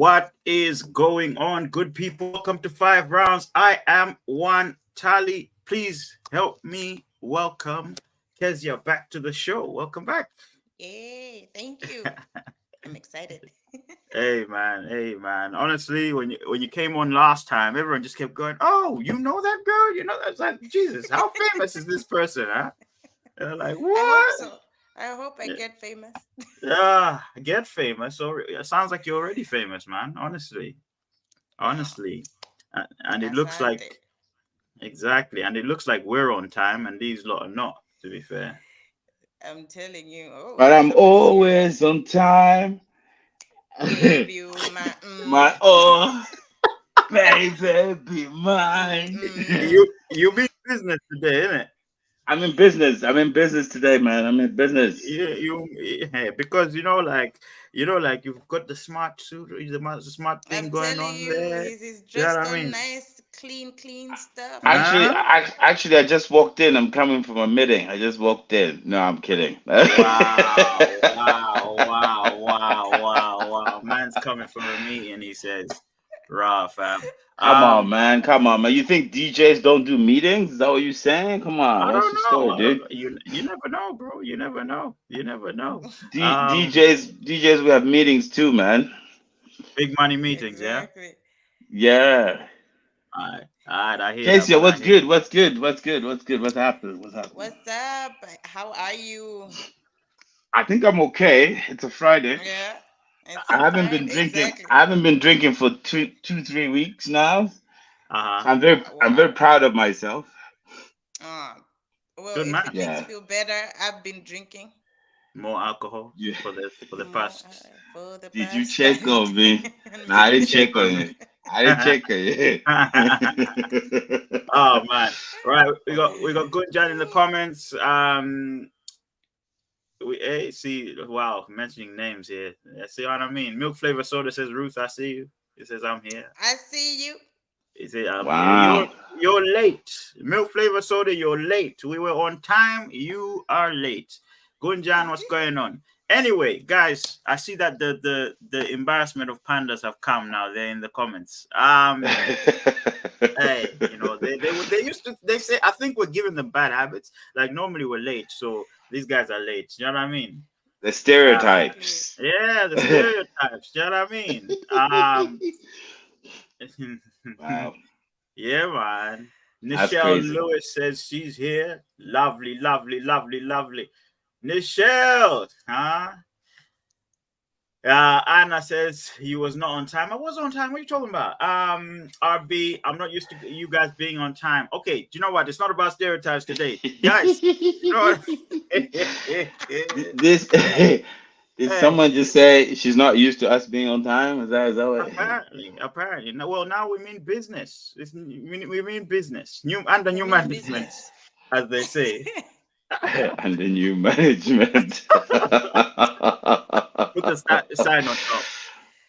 What is going on, good people? Welcome to Five Rounds. I am Wantali. Please help me welcome Kesia back to the show. Welcome back. Yay, thank you. I'm excited. Hey man. Honestly, when you came on last time, everyone just kept going, "Oh, you know that girl? You know that's like Jesus. How famous is this person? Huh?" They're like, I hope "What? so. I hope I get famous. Yeah, get famous. Or it sounds like you're already famous, man. Oh, Honestly, and it looks like asante. exactly, and it looks like we're on time, and these lot are not. To be fair, I'm telling you. Oh, But I'm look at you. always on time. Love you, my My oh, baby, be mine. you be in business today, innit? I'm in business. I'm in business today, man. I'm in business. Yeah, because like you've got the smart suit, the smart thing I'm going telling on you, there. he's You know what dressed I on mean? nice, clean stuff. Actually, Huh? I just walked in. I'm coming from a meeting. I just walked in. No, I'm kidding. Wow. Man's coming from a meeting, he says. Raw fam. Come on, Um, man. Come on, man. You think DJs don't do meetings? Is that what you're saying? Come on. I What's don't your know. story, I don't dude? know. You never know, bro. You never know. You never know. DJs, we have meetings too, man. Big money meetings, yeah? Exactly. Yeah. Alright, I hear that, Kesia, man. I what's hear good? What's good? What's good? What's good? What's happening? What's happening? What's up? How are you? I think I'm okay. It's a Friday. Yeah, it's I a haven't been Friday. drinking. Exactly. I haven't been drinking for 3 weeks now. uh-huh. I'm very Wow. proud of myself. Uh, well, Good if it man. makes you Yeah. feel better, I've been drinking More alcohol You, for the more past. for the did you past check on me? 10 No, I Did you didn't minutes. check check on on me? you. I didn't check on you. Oh man. Right, we got good John in the comments. See, wow, mentioning names here. See what I mean? Milk flavor soda says Ruth, I see you. It says I'm here. I see you. Is it Wow. you're late. Milk flavor soda, you're late. We were on time. You are late. Gunjan, what's going on? Anyway, guys, I see that the embarrassment of pandas have come now. They're in the comments. Hey, they used to they say I think we're giving them bad habits. Like normally we're late, so these guys are late. You know what I mean? The Uh, Exactly. stereotypes. yeah, the stereotypes. You know what I mean? Wow. Yeah, man. That's Nichelle crazy. Lewis says she's here. Lovely. Nichelle, huh? Anna says he was not on time. I was on time. What are you talking about? RB, I'm not used to you guys being on time. Okay, do you know what? It's not about stereotypes today, guys. You know what? This did Hey, someone just say she's not used to us being on time? Is that what? apparently. Well, now we mean business. We mean business. New under We new mean management, business. as they say. And the new management. Put the sign on top.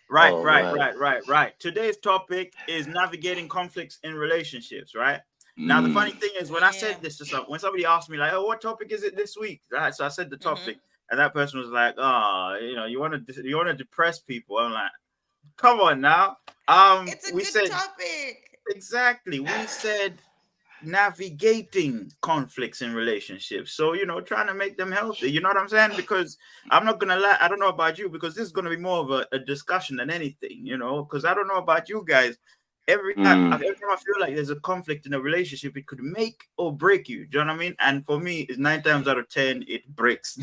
Right, Oh right, man. right, right, right. Today's topic is navigating conflicts in relationships, right? Now, the funny Mm. thing is, when I Yeah. said this to someone, when somebody asked me, like, oh, what topic is it this week? Right. So I said the topic, Mm-hmm. and that person was like, oh, you want to depress people. I'm like, come on now. It's a We good said topic. exactly. We said navigating conflicts in relationships. So, trying to make them healthy. You know what I'm saying? Because I'm not gonna lie, I don't know about you, because this is gonna be more of a discussion than anything, because I don't know about you guys. Mm. Every time I feel like there's a conflict in a relationship, it could make or break you. Do you know what I mean? And for me, it's 9 times out of 10, it breaks.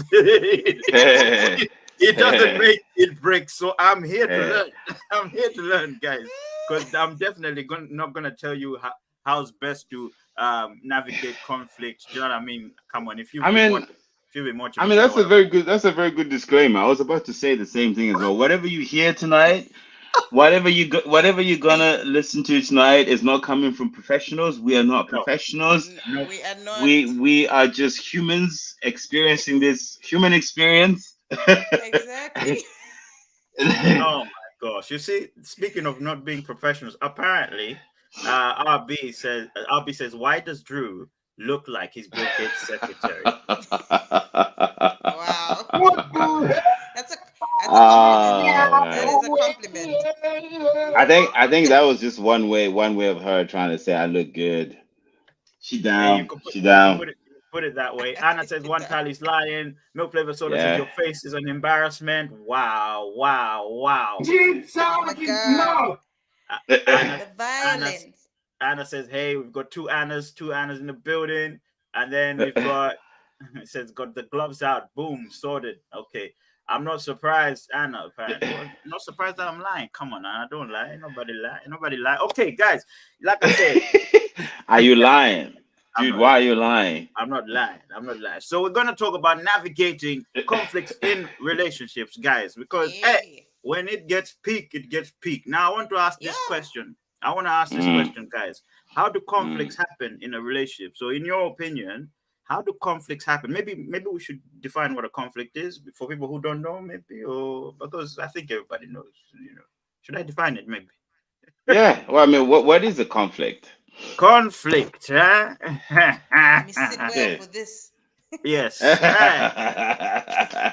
It doesn't make it breaks. So I'm here to learn. I'm here to learn, guys. Because I'm definitely not gonna tell you how's best to navigate conflict. Do you know what I mean? Come on, I mean, if you've been watching I me, mean you know what that's a very good disclaimer. I was about to say the same thing as well. Whatever you hear tonight, whatever you're gonna listen to tonight is not coming from professionals. We are not no, professionals. no. We are not. We are just humans experiencing this human experience. Exactly. Oh my gosh! You see, speaking of not being professionals, apparently, RB says, why does Drew look like his Bill Gates secretary? Wow. What the That's a That's a compliment. That Uh, is a compliment. I think that was just one way of her trying to say I look good. She Hey, down. She you could down. put it that way. Anna says one tally's lying. Milk flavor soda says Yeah. your face is an embarrassment. Wow, wow, wow. Oh my God. Anna The Anna violence. Anna says, hey, we've got two Annas in the building, and then we've got it says got the gloves out. Boom, sorted. Okay. I'm not surprised, Anna. Apparently, well, not surprised that I'm lying. Come on, Anna, don't lie. Ain't nobody lie. Ain't nobody lie. Okay, guys, like I said, Are you lying, I'm dude? not Why are lying. you lying? I'm not lying. I'm not lying. So we're gonna talk about navigating conflicts in relationships, guys, because Yeah. when it gets peak, it gets peak. Now I want to ask this Yeah. question. I want to ask this Mm, question, guys. How do mm. conflicts happen in a relationship? So, in your opinion, how do conflicts happen? Maybe we should define what a conflict is for people who don't know, maybe, or because I think everybody knows. Should I define it? Maybe Yeah. Well, I mean, what is a conflict? conflict. Huh? Let me sit well Yeah. for this. Yes.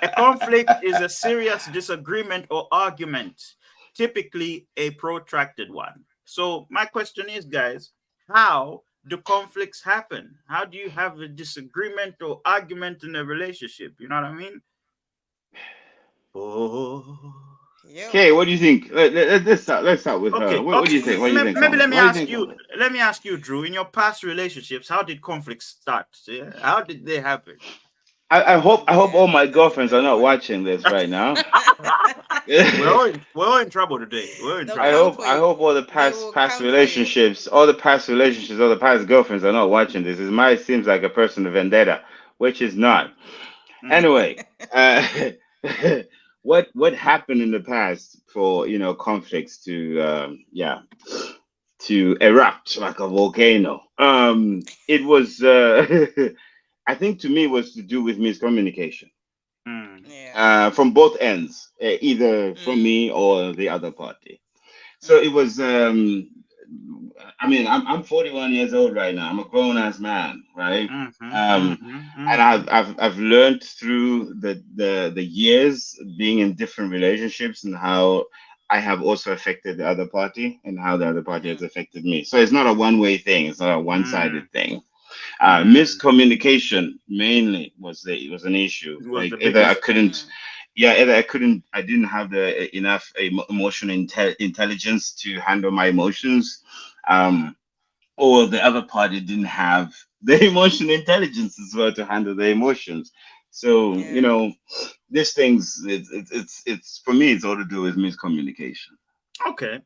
A conflict is a serious disagreement or argument, typically a protracted one. So, my question is, guys, how do conflicts happen? How do you have a disagreement or argument in a relationship? You know what I mean? Oh. Yo. Okay, what do you think? Let's start with her. Okay, What do okay. you think? What do you think, Maybe Thomas? let me What do you ask think, you. Thomas? Let me ask you, Drew. In your past relationships, how did conflicts start? Yeah? How did they happen? I hope all Yeah, my that's a girlfriends good are not point. watching this right now. We're all in trouble today. We're in They'll I trouble. come hope for I you. hope all the They past will past come for you. relationships, all the past relationships, all the past girlfriends are not watching this. It might seems like a personal vendetta, which is not. Mm. Anyway, uh, what happened in the past for conflicts to to erupt like a volcano? It was I think to me it was to do with miscommunication Mm. Yeah. from both ends, either from Mm, me or the other party. So it mm, was. I mean, I'm 41 years old right now. I'm a grown ass man, right? Mhm, Um, mhm, and mhm, I've learned through the years being in different relationships and how I have also affected the other party and how the other party has mm-hmm. affected me. So it's not a one way thing. It's not a one mm, sided thing. mm. Miscommunication mainly was an issue. It was Like the biggest thing. I didn't have the enough emotional intelligence to handle my emotions, um, or the other party didn't have the emotional intelligence as well to handle the emotions. So Yeah. these things, it's for me, it's all to do with miscommunication. Okay.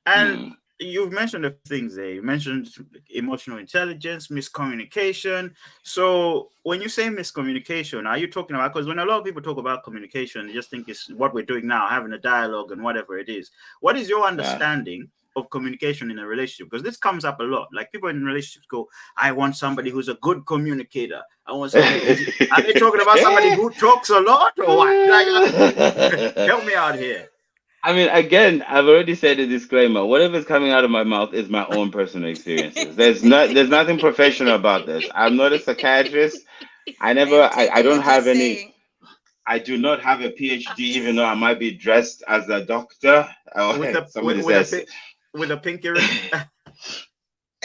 And Mm. you've mentioned a few things there. You mentioned emotional intelligence, miscommunication. So when you say miscommunication, are you talking about, because when a lot of people talk about communication, they just think it's what we're doing now, having a dialogue and whatever it is. What is your Yeah. understanding of communication in a relationship? Because this comes up a lot. Like people in relationships go, I want somebody who's a good communicator. I want somebody. Are they talking about somebody who talks a lot or what? Like, help me out here. I mean, again, I've already said a disclaimer. Whatever's coming out of my mouth is my own personal experiences. There's nothing professional about this. I'm not a psychiatrist. I am I taking don't what you're have any. saying. I do not have a PhD, even though I might be dressed as a doctor. Oh, with a somebody with a says, pink with a pinky ring.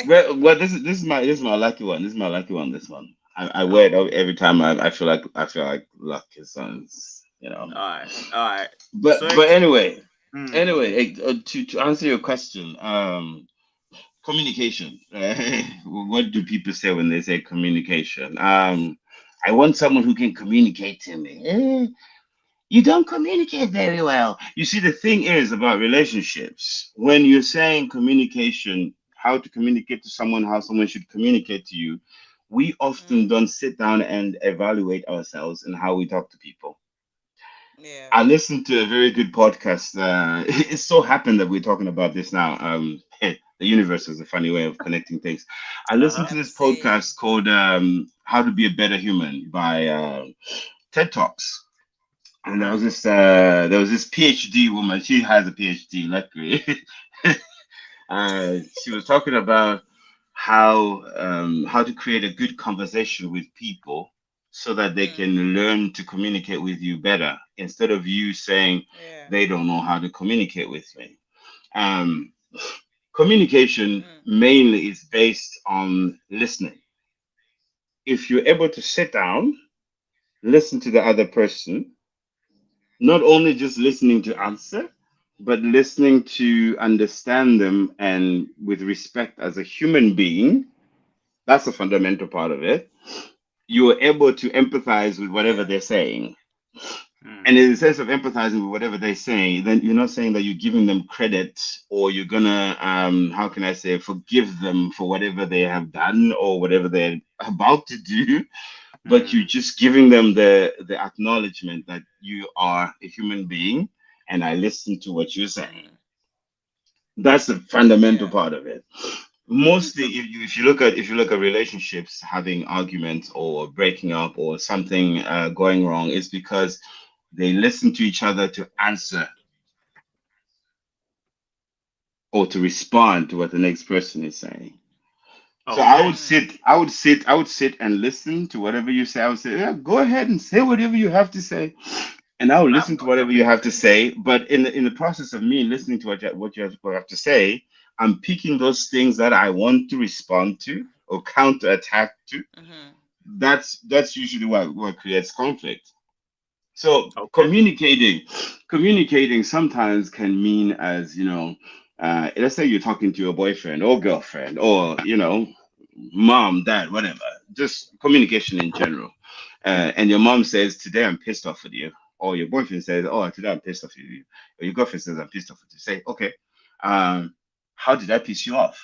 well, this is my lucky one. This is my lucky one. This one, I wear it Oh, every time I feel like luck is on. all right, all right. So, But anyway, mm, to answer your question, communication. What do people say when they say communication? I want someone who can communicate to me. You don't communicate very well. You see, the thing is about relationships, when you're saying communication, how to communicate to someone, how someone should communicate to you, we often Mm, don't sit down and evaluate ourselves and how we talk to people. yeah. I listened to a very good podcast. It so happened that we're talking about this now. The universe is a funny way of connecting things. I listened uh-huh. to I'm this saying. podcast called "How to Be a Better Human" by TED Talks, and Okay. there was this PhD woman. She has a PhD, luckily. She was talking about how to create a good conversation with people so that they can learn to communicate with you better instead of you saying Yeah. they don't know how to communicate with me. Um, Communication mainly is based on listening. If you're able to sit down, listen to the other person, not only just listening to answer, but listening to understand them and with respect as a human being, that's a fundamental part of it. You are able to empathize with whatever Yeah. they're saying. Mm. And in the sense of empathizing with whatever they say, then you're not saying that you're giving them credit or you're gonna, how can I say, forgive them for whatever they have done or whatever they're about to do, but you're Mm. just giving them the acknowledgement that you are a human being and I listen to what you're saying. That's the fundamental Yeah. part of it. Mostly, So, if you look at relationships having arguments or breaking up or something going wrong, it's because they listen to each other to answer or to respond to what the next person is saying. So okay. I would sit and listen to whatever you say. I would say, yeah, go ahead and say whatever you have to say, and I will That's listen to whatever you wonderful. have to say. But in the process of me listening to what you have to say, I'm picking those things that I want to respond to or counterattack to. That's usually what creates conflict. So Okay. communicating sometimes can mean as let's say you're talking to your boyfriend or girlfriend or mom, dad, whatever, just communication in general. And your mom says, "Today I'm pissed off with you," or your boyfriend says, "Oh, today I'm pissed off with you," or your girlfriend says, "I'm pissed off with you." Say, "Okay, um, how did I piss you off?"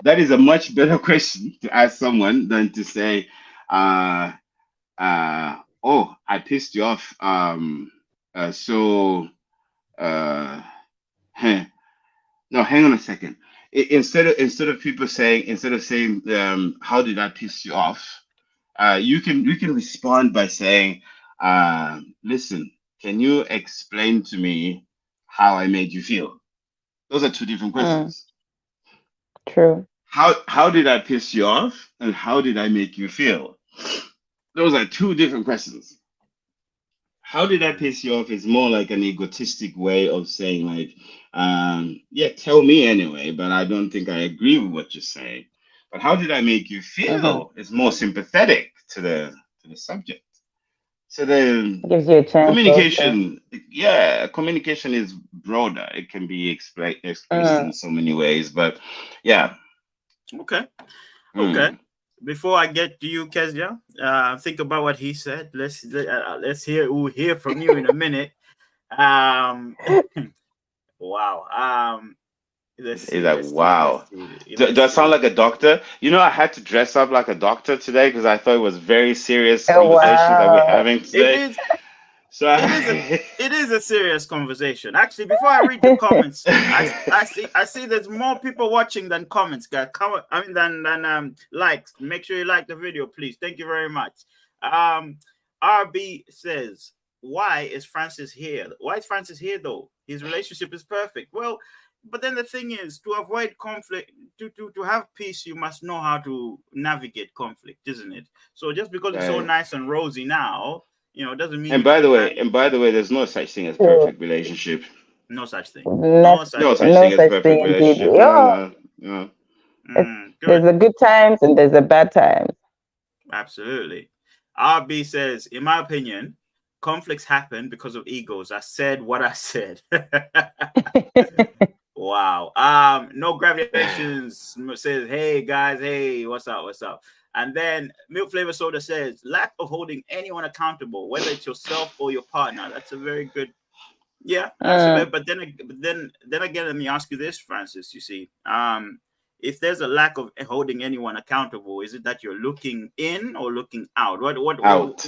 That is a much better question to ask someone than to say, uh, "Oh, I pissed you off." So, uh, heh, no, hang on a second. Instead of saying, "How did I piss you off?" You can respond by saying, "Listen, can you explain to me how I made you feel?" Those are two different Mm, questions. true. How did I piss you off, and how did I make you feel? Those are two different questions. How did I Mm. piss you off is more like an egotistic way of saying, like, yeah, tell me anyway, but I don't think I agree with what you're saying. But how did I make you Hmm. feel is more sympathetic to the subject. So the Gives you a chance also. communication is broader. It can be expressed Mm. in so many ways, but yeah. Okay. Okay. Mm. Before I get to you, Kezia, think about what he said. Let's hear from you in a minute. Um, wow. Let's It's see. like, Let's see. Let's wow. see. Do Let's I sound see. like a doctor? I had to dress up like a doctor today because I thought it was very serious Oh conversations that we're wow. having It today. is. So It is a. It is a serious conversation. Actually, before I read the comments, I see there's more people watching than comments, guys. Comment. I mean than likes. Make sure you like the video, please. Thank you very much. Um, RB says, "Why is Francis here? Why is Francis here though? His relationship is perfect." Well, but then the thing is, to avoid conflict, to have peace, you must know how to navigate conflict, isn't it? So just because it's so Right. nice and rosy now, doesn't mean And you by the couldn't way, have and by the way, there's no such thing as True. perfect relationship. no such thing. Not No such No thing. such no thing as such perfect thing indeed. relationship. No, Yeah. no, no. It's, Good. there's a good times and there's a bad times. Absolutely. RB says, in my opinion, conflicts happen because of egos. I said what I said. Wow. No gravidations says, hey guys, hey, what's up? What's up? And then Milk Flavor Soda says, lack of holding anyone accountable, whether it's yourself or your partner. That's a very good. Yeah, that's a Mm, bit. But then again, let me ask you this, Francis. You see, if there's a lack of holding anyone accountable, is it that you're looking in or looking out? Out.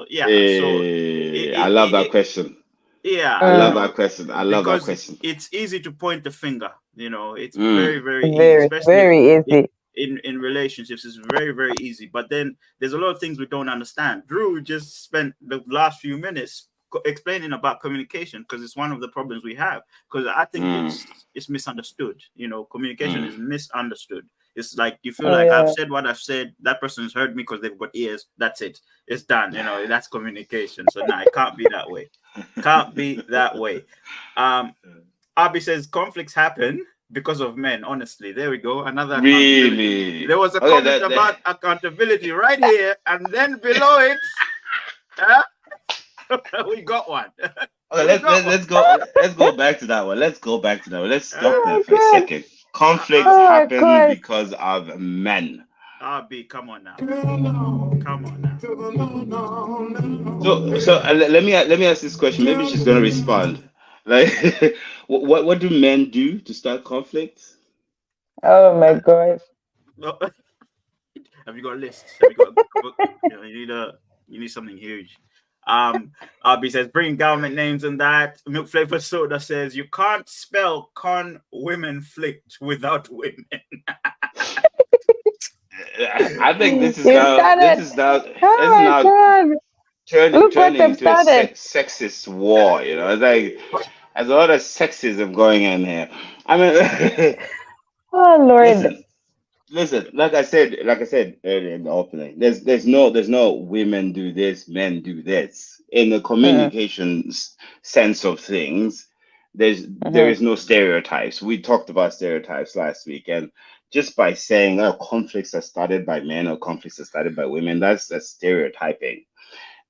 Yeah. So, I love that question. yeah, I love mm. that question. I love that because question. it's easy to point the finger. It's very, Mm. very easy, Very, especially very i- easy. in relationships. It's very, very easy. But then there's a lot of things we don't understand. Drew just spent the last few minutes explaining about communication because it's one of the problems we have. Because I think Mm. it's misunderstood. Communication Mm. is misunderstood. It's like you feel Oh, like I've yeah. said what I've said. That person's heard me because they've got ears. That's it. It's done. You know, that's communication. So nah, it can't be that way. Can't be that way. Abi says conflicts happen because of men. Honestly, there we go. Another accountability. Really? There was a Okay, comment about accountability right here, and then below it, we got one. Okay, We got one. let's go back to that one. Let's go back to that one. Let's stop Oh there my for a God. second. Conflicts Oh my happen God. because of men. Abi, come on now. Come on now. So let me ask this question. Maybe she's gonna respond. Like, what do men do to start conflicts? Oh my gosh. Have you got lists? Have you got a book? You know, you need something huge. Abi says bringing government names and that. Milk flavor soda says you can't spell con women flicked without women. I think You started. Oh it's my now God. Look what turning they've into a started. sexist war. You know, it's like there's a lot of sexism going on here. I mean, Oh Lord. listen, listen. Like I said earlier in the opening, there's no women do this, men do this. In the Mm, communication sense of things, there mhm, is no stereotypes. We talked about stereotypes last week, and just by saying, "Oh, conflicts are started by men" or "conflicts are started by women," that's stereotyping.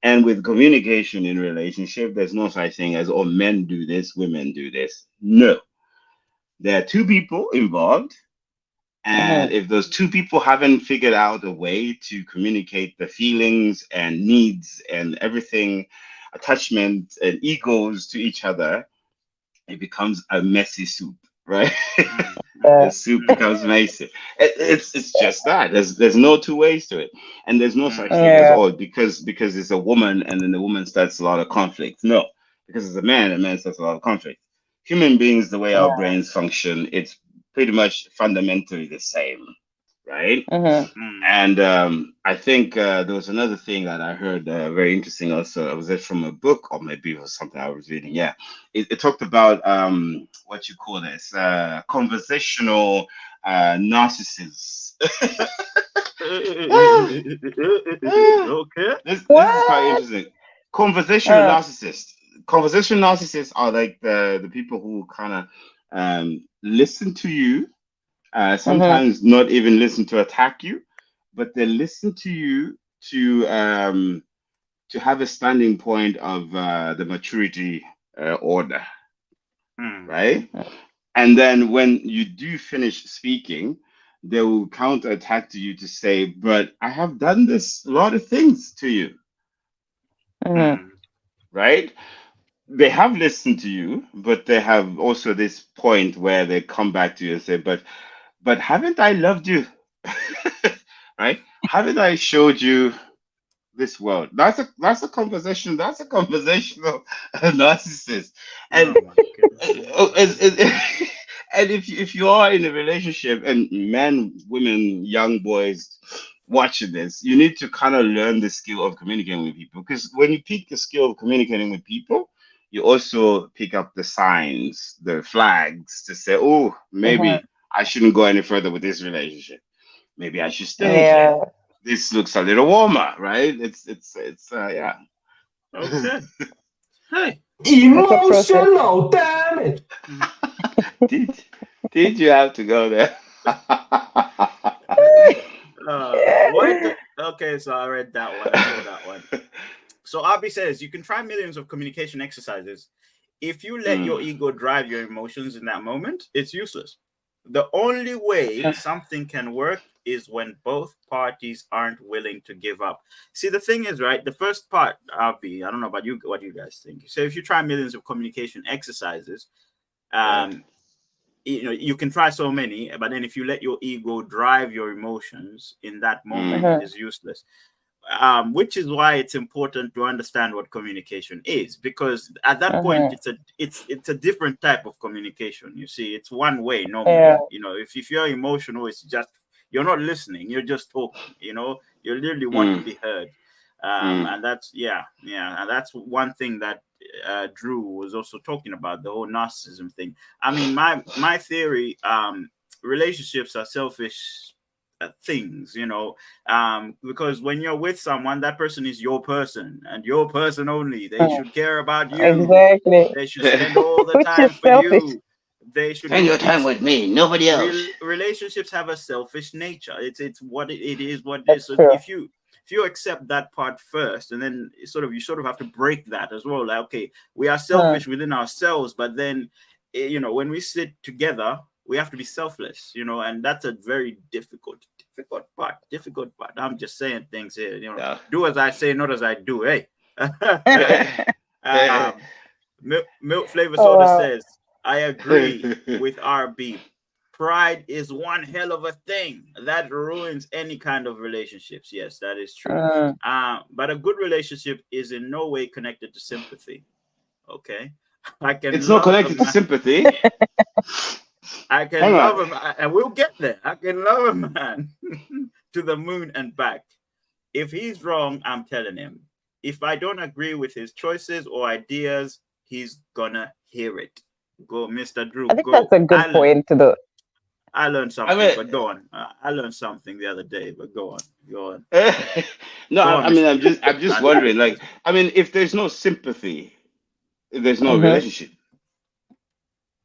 And with communication in relationship, there's no such thing as, "Oh, men do this, women do this." No, there are two people involved, and mhm, if those two people haven't figured out a way to communicate the feelings and needs and everything, attachment and egos to each other, it becomes a messy soup, right? yeah, The soup becomes messy. It's just that. There's no two ways to it, and there's no such thing as, yeah, oh, because it's a woman and then the woman starts a lot of conflict. No, because it's a man starts a lot of conflict. Human beings, the way our yeah. brains function, it's pretty much fundamentally the same, right? Mhm, And I think there was another thing that I heard very interesting also. Was it from a book or maybe it was something I was reading? Yeah, it talked about what you call this conversational narcissists. Okay. This is quite What? interesting. Conversational Uh, narcissists. Conversational narcissists are like the people who kind of listen to you, mhm, sometimes not even listen to attack you, but they listen to you to have a standing point of the maturity order, right? And then when you do finish speaking, they will counterattack to you to say, "But I have done this a lot of things to you," mhm, right? They have listened to you, but they have also this point where they come back to you and say, but haven't I loved you?" Right? Haven't I showed you this world? That's a conversation. That's a conversational narcissist. And Oh my goodness. and if you are in a relationship and men, women, young boys watching this, you need to kind of learn the skill of communicating with people. Because when you pick the skill of communicating with people, you also pick up the signs, the flags to say, "Oh, mhm. maybe I shouldn't go any further with this relationship. Maybe I should stay here. Yeah. This looks a little warmer," right? It's yeah. Okay. Hey. It's a process. Emotional damage. did did you have to go there? What? Okay, so I read that one. I saw that one. So Abi says you can try millions of communication exercises. If you let your Mm, ego drive your emotions in that moment, it's useless. The only way something can work is when both parties aren't willing to give up. See, the thing is, right? The first part, Abi, I don't know about you, what you guys think. So if you try millions of communication exercises, right. um, you can try so many, but then if you let your ego drive your emotions in that moment, Mm, it Mhm, is useless. Which is why it's important to understand what communication is, because at that point mhm. it's a different type of communication. You see, it's one way Yeah. normally. If you're emotional, it's just you're not listening, you're just talking. You literally want to mm, be heard. mm, And that's and that's one thing that Drew was also talking about, the whole narcissism thing. I mean, my theory, relationships are selfish things, because when you're with someone, that person is your person and your person only. They Mm, should care about you. exactly. They should spend all the Which is time for selfish. you. They should Spend look. your time It's with me, nobody else. relationships have a selfish nature. It's what it is. What it is. That's So true. if you accept that part first, and then you sort of have to break that as well. Like, okay, we are Mm, selfish within ourselves, but then when we sit together, we have to be selfless. And that's a very difficult part. Difficult part. I'm just saying things here. Yeah. Do as I say, not as I do. Hey. um, Milk Flavor oh Soda wow. says, I agree with RB. Pride is one hell of a thing that ruins any kind of relationships. Yes, that is true. Mm, But a good relationship is in no way connected to sympathy. Okay. I It's can not love a connected to man. sympathy. I Hang can on. love him, and we'll get there. I can love a man to the moon and back. If he's wrong, I'm telling him. If I don't agree with his choices or ideas, he's gonna hear it. Go, Mr. Drew, I think that's go. a good point to do. I learned I something, mean, but go on. I learned something the other day, but go on. Go on. no, Go on, I mean, Mr. I'm just wondering. Like, I mean, if there's no sympathy, there's no Mm-hmm. relationship.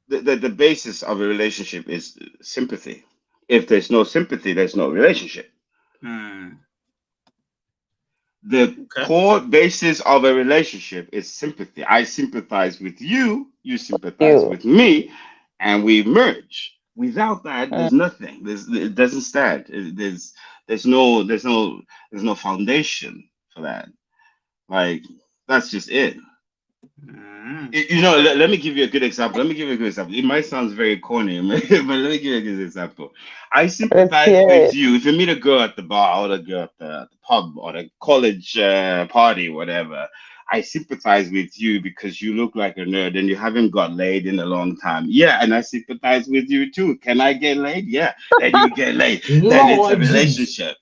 The basis of a relationship is sympathy. If there's no sympathy, there's no relationship. Hmm. The Okay. core basis of a relationship is sympathy. I sympathize with you, you sympathize You. with me, and we merge. Without that, Mm, there's nothing. It doesn't stand. There's no foundation for that. Like, that's just it. Hmm. Okay. Let me give you a good example. Let me give you a good example. It might sound very corny, but let me give you a good example. I let's sympathize hear with it. you. If you meet a girl at the bar or a girl at the pub or the college party, whatever, I sympathize with you because you look like a nerd and you haven't got laid in a long time. Yeah, and I sympathize with you too. Can I get laid? Yeah, then you get laid. Then it's a Lord Jesus. relationship.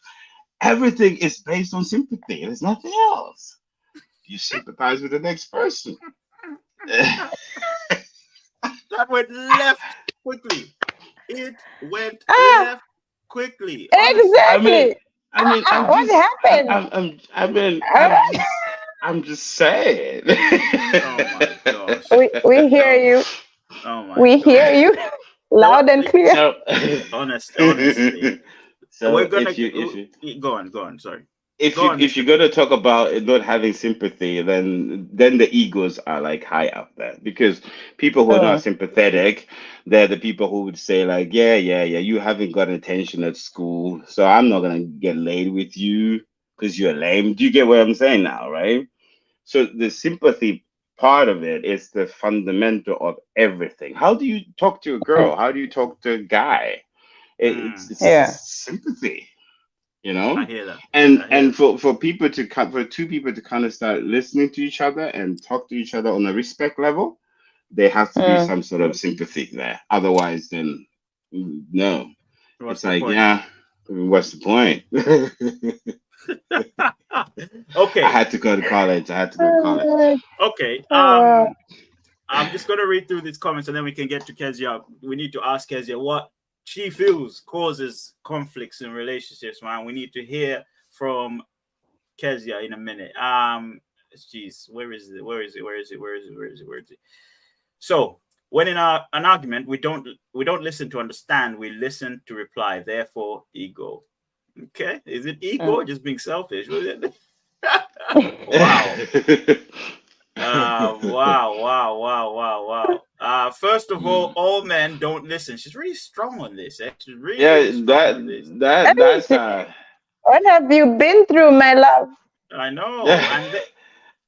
Everything is based on sympathy. There's nothing else. You sympathize with the next person. That went left quickly. It went Ah, left quickly. Honestly. I mean, exactly. I'm What just, happened? I'm just saying. Oh my gosh. We hear Oh, you. oh my We hear gosh. you The, loud and the, clear. So, honestly, we're so gonna go on. Go on. Sorry. Go on, if Mr. you're Drew. gonna talk about it not having sympathy, then the egos are like high up there because people who are not Mm, sympathetic, they're the people who would say like, yeah, you haven't got attention at school, so I'm not gonna get laid with you because you're lame. Do you get what I'm saying now, right? So the sympathy part of it is the fundamental of everything. How do you talk to a mm, girl? How do you talk to a guy? Hmm. It's yeah. sympathy, I hear that. I hear and that. for two people to kind of start listening to each other and talk to each other on a respect level, there has to be Mm. some sort of sympathy there. Otherwise, then no. What's It's the like, point? yeah, what's the point? I Okay. had to go to college. I had to go to college. Oh, Okay. wow. I'm just gonna read through these comments and then we can get to Kezia. We need to ask Kezia what she feels causes conflicts in relationships, man. We need to hear from Kezia in a minute. Jeez, where is it? Where is it? Where is it? Where is it? Where is it? Where is it? So when in an argument, we don't listen to understand, we listen to reply. Therefore, ego. Okay, is it ego Mm. or just being selfish? Wow. Wow, wow, wow, wow, wow. First of all men don't listen. She's really strong on this. Eh? She's Yeah, really strong on this. Hey, that's what have you been through, my love? I know. yeah.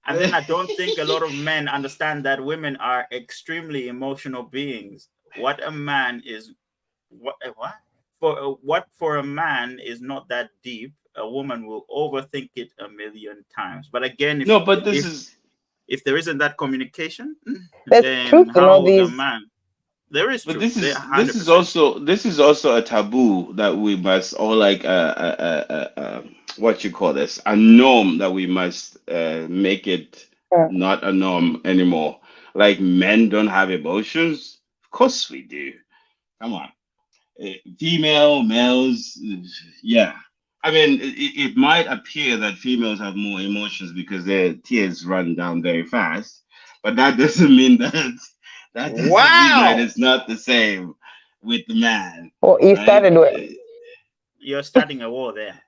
And then I don't think a lot of men understand that women are extremely emotional beings. What a man is, what for a man is not that deep. A woman will overthink it a million times. But again, No, if but this if is if there isn't that communication, There's then truth in all how the these. man? There is But truth. this There, is this is 100%. also this is also a taboo that we must, or like what you call this, a norm that we must make it Mm, not a norm anymore. Like men don't have emotions. Of course we do. Come on. Female, males, yeah. I mean, it might appear that females have more emotions because their tears run down very fast, but that doesn't mean that Wow. it's not the same with the man, Oh, you right? started with. You're starting a war there.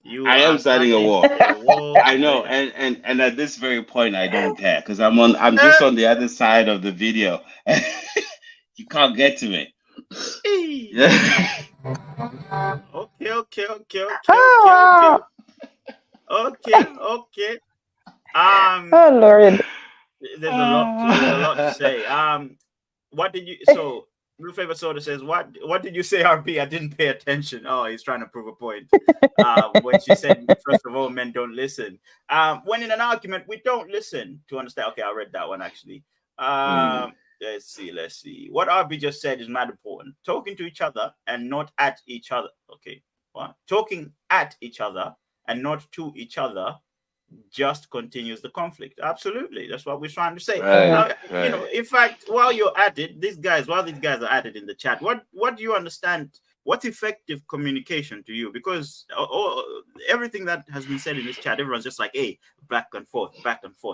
You I am are starting a starting war. a war I know, there. and at this very point, I don't care because I'm just on the other side of the video. You can't get to me. Hey. Yeah. Okay. Oh, Okay. Um, oh Lord. there's a lot to say. What did you so Blue Flavor Soda says, what did you say, RP? I didn't pay attention. Oh, he's trying to prove a point. When she said, first of all, men don't listen. When in an argument, we don't listen to understand. Okay, I read that one actually. Mm. Let's see. What RB just said is mad important. Talking to each other and not at each other. Okay. What? Talking at each other and not to each other just continues the conflict. Absolutely, that's what we're trying to say. Right, You know, right. in fact, while you're at it, while these guys are at it in the chat, what do you understand? What's effective communication to you? Because everything that has been said in this chat, everyone's just like, hey, back and forth,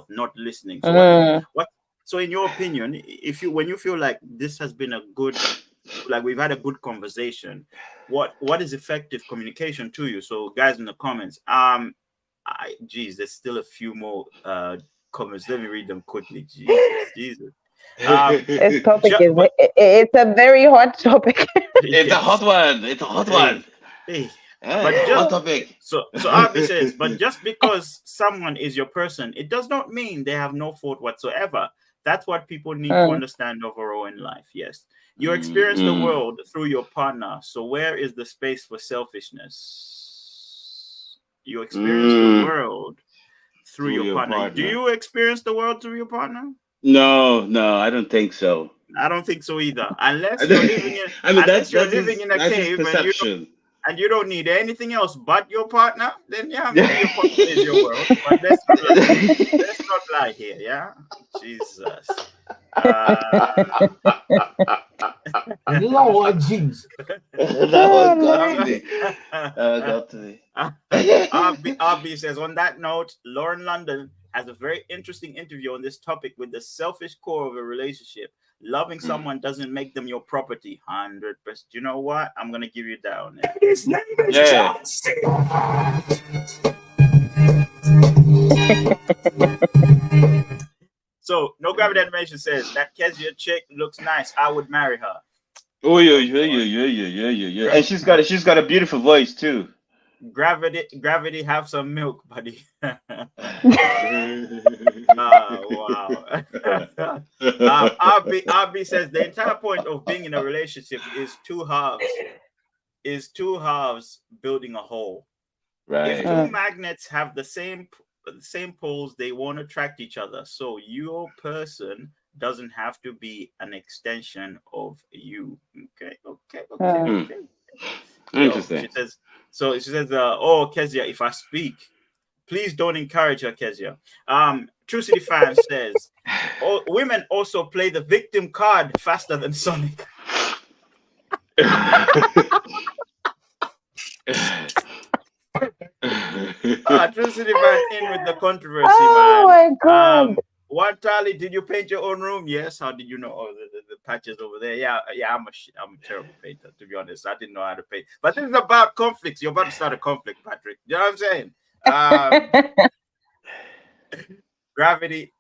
not listening. So what? So in your opinion, when you feel like this has been a good, like we've had a good conversation, what is effective communication to you? So guys in the comments, geez, there's still a few more comments. Let me read them quickly. Jesus. This topic Ju- is but it's a very hot topic. It's a hot yes, one. It's a hot hey, one. hey. Yeah, But it's a hot just topic. so RB says, but just because someone is your person, it does not mean they have no fault whatsoever. That's what people need to Mm. understand overall in life. Yes, you experience the Mm-hmm. world through your partner. So where is the space for selfishness? You experience the Mm, world through through your your partner. Do partner. you experience the world through your partner? No, I don't think so. I don't think so either. I mean, Unless you're living in a that's his cave perception. and you don't need anything else but your partner, then yeah, maybe your partner is your world. But let's not lie here, yeah. Jesus. Lord Jesus. That was Oh got to Lord. me. That was got to me. RB says, on that note, Lauren London has a very interesting interview on this topic with the selfish core of a relationship. Loving someone doesn't make them your property. 100%. You know what? I'm going to give you that one. His name is Yeah. John C. So, No Gravity Animation says that Kesia chick looks nice. I would marry her. Oh yeah, Oh, yeah, boy. yeah, yeah, yeah, yeah, yeah. And she's got a beautiful voice too. Gravity, have some milk, buddy. Wow. RB says the entire point of being in a relationship is two halves building a whole. If Right. two magnets have the same poles, they won't attract each other. So your person doesn't have to be an extension of you. Okay. Hmm. Yo, Interesting. she says, oh, Kezia, if I speak, please don't encourage her, Kezia. True City Fan says, oh, women also play the victim card faster than Sonic. True City Fan in with the controversy, Oh man. my God. Wantali, did you paint your own room? Yes. How did you know? Oh, the patches over there. Yeah. I'm a terrible painter, to be honest. I didn't know how to paint. But this is about conflicts. You're about to start a conflict, Patrick. You know what I'm saying? Gravity,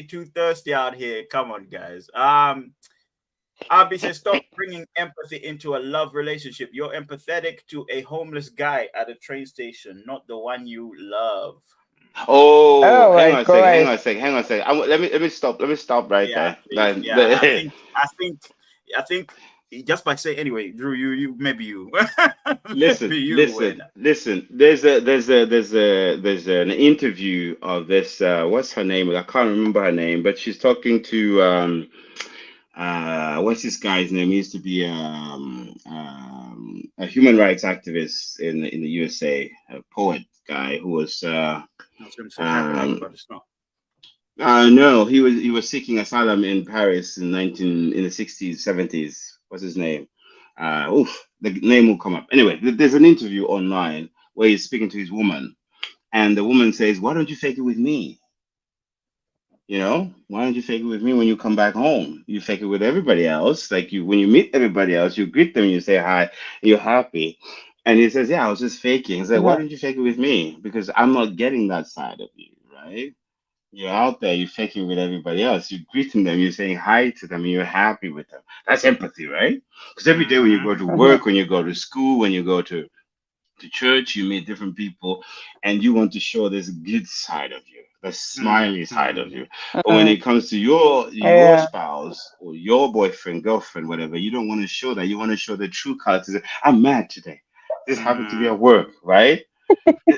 too thirsty out here. Come on, guys. RB says, stop bringing empathy into a love relationship. You're empathetic to a homeless guy at a train station, not the one you love. Oh, Oh hang my on a second. Hang on God. a second. Hang on a second. Let me stop. Let me stop right Yeah, there. please. Yeah, I think just by saying anyway, Drew, you maybe you maybe you win. Listen. There's an interview of this. What's her name? I can't remember her name, but she's talking to what's this guy's name? He used to be a human rights activist in the USA, a poet guy who was I was going to say Kaepernick, but it's not. no, he was seeking asylum in Paris in the 60s, 70s. What's his name? The name will come up. Anyway, there's an interview online where he's speaking to his woman, and the woman says, "Why don't you fake it with me? You know, why don't you fake it with me when you come back home? You fake it with everybody else. Like you, when you meet everybody else, you greet them, you say hi, you're happy." And he says, "Yeah, I was just faking." He's like, "Why don't you fake it with me? Because I'm not getting that side of you, right? You're out there, you're faking with everybody else. You're greeting them, you're saying hi to them, and you're happy with them. That's empathy, right? Because every day when you go to work, when you go to school, when you go to church, you meet different people, and you want to show this good side of you, the smiley side of you. But when it comes to your spouse or your boyfriend, girlfriend, whatever, you don't want to show that. You want to show the true colors. I'm mad today. This happened to be at work, right?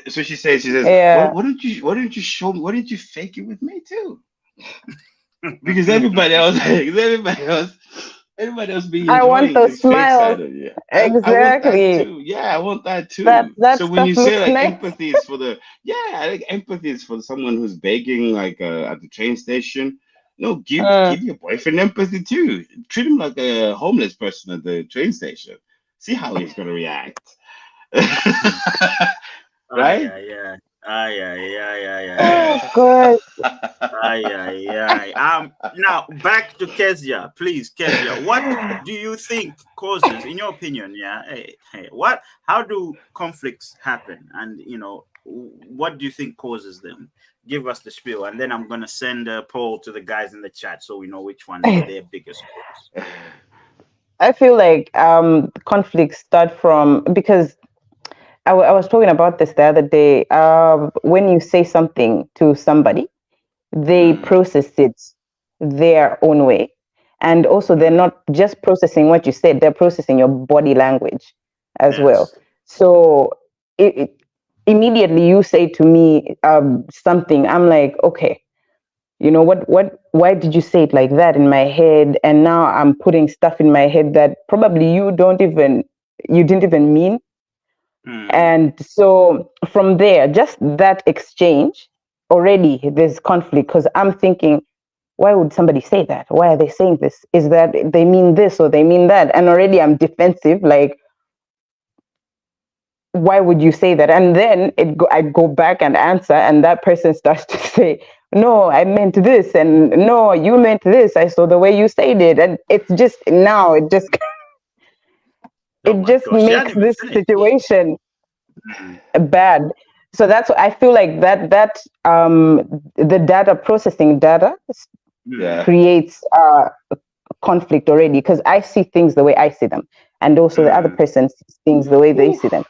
So she says, why don't you show me? Why didn't you fake it with me too? Because everybody else be I want enjoying the those fake side smiles. of you. I want that Exactly. too. Yeah, I want that That too. that So when stuff you say looks like nice. empathy is for the I think empathy is for someone who's begging like at the train station. No, give your boyfriend empathy too. Treat him like a homeless person at the train station. See how he's gonna react. Right? Yeah. Oh God. Now back to Kesia, please, Kesia. What do you think causes, in your opinion? Yeah, how do conflicts happen, and what do you think causes them? Give us the spiel, and then I'm gonna send a poll to the guys in the chat so we know which one is their biggest cause. I feel like conflicts start from because I was talking about this the other day. When you say something to somebody, they process it their own way. And also, they're not just processing what you said, they're processing your body language as well. So, immediately you say to me something, I'm like, okay, you know why did you say it like that in my head? And now I'm putting stuff in my head that probably you didn't even mean. And so from there, just that exchange, already there's conflict because I'm thinking, why would somebody say that? Why are they saying this? Is that they mean this or they mean that? And already I'm defensive, like, why would you say that? And then I go back and answer, and that person starts to say, no, I meant this, and no, you meant this. I saw the way you said it, and it's just now it just makes this situation bad. So that's what I feel like that the data processing data creates conflict already because I see things the way I see them, and also the other person sees things the way they see them.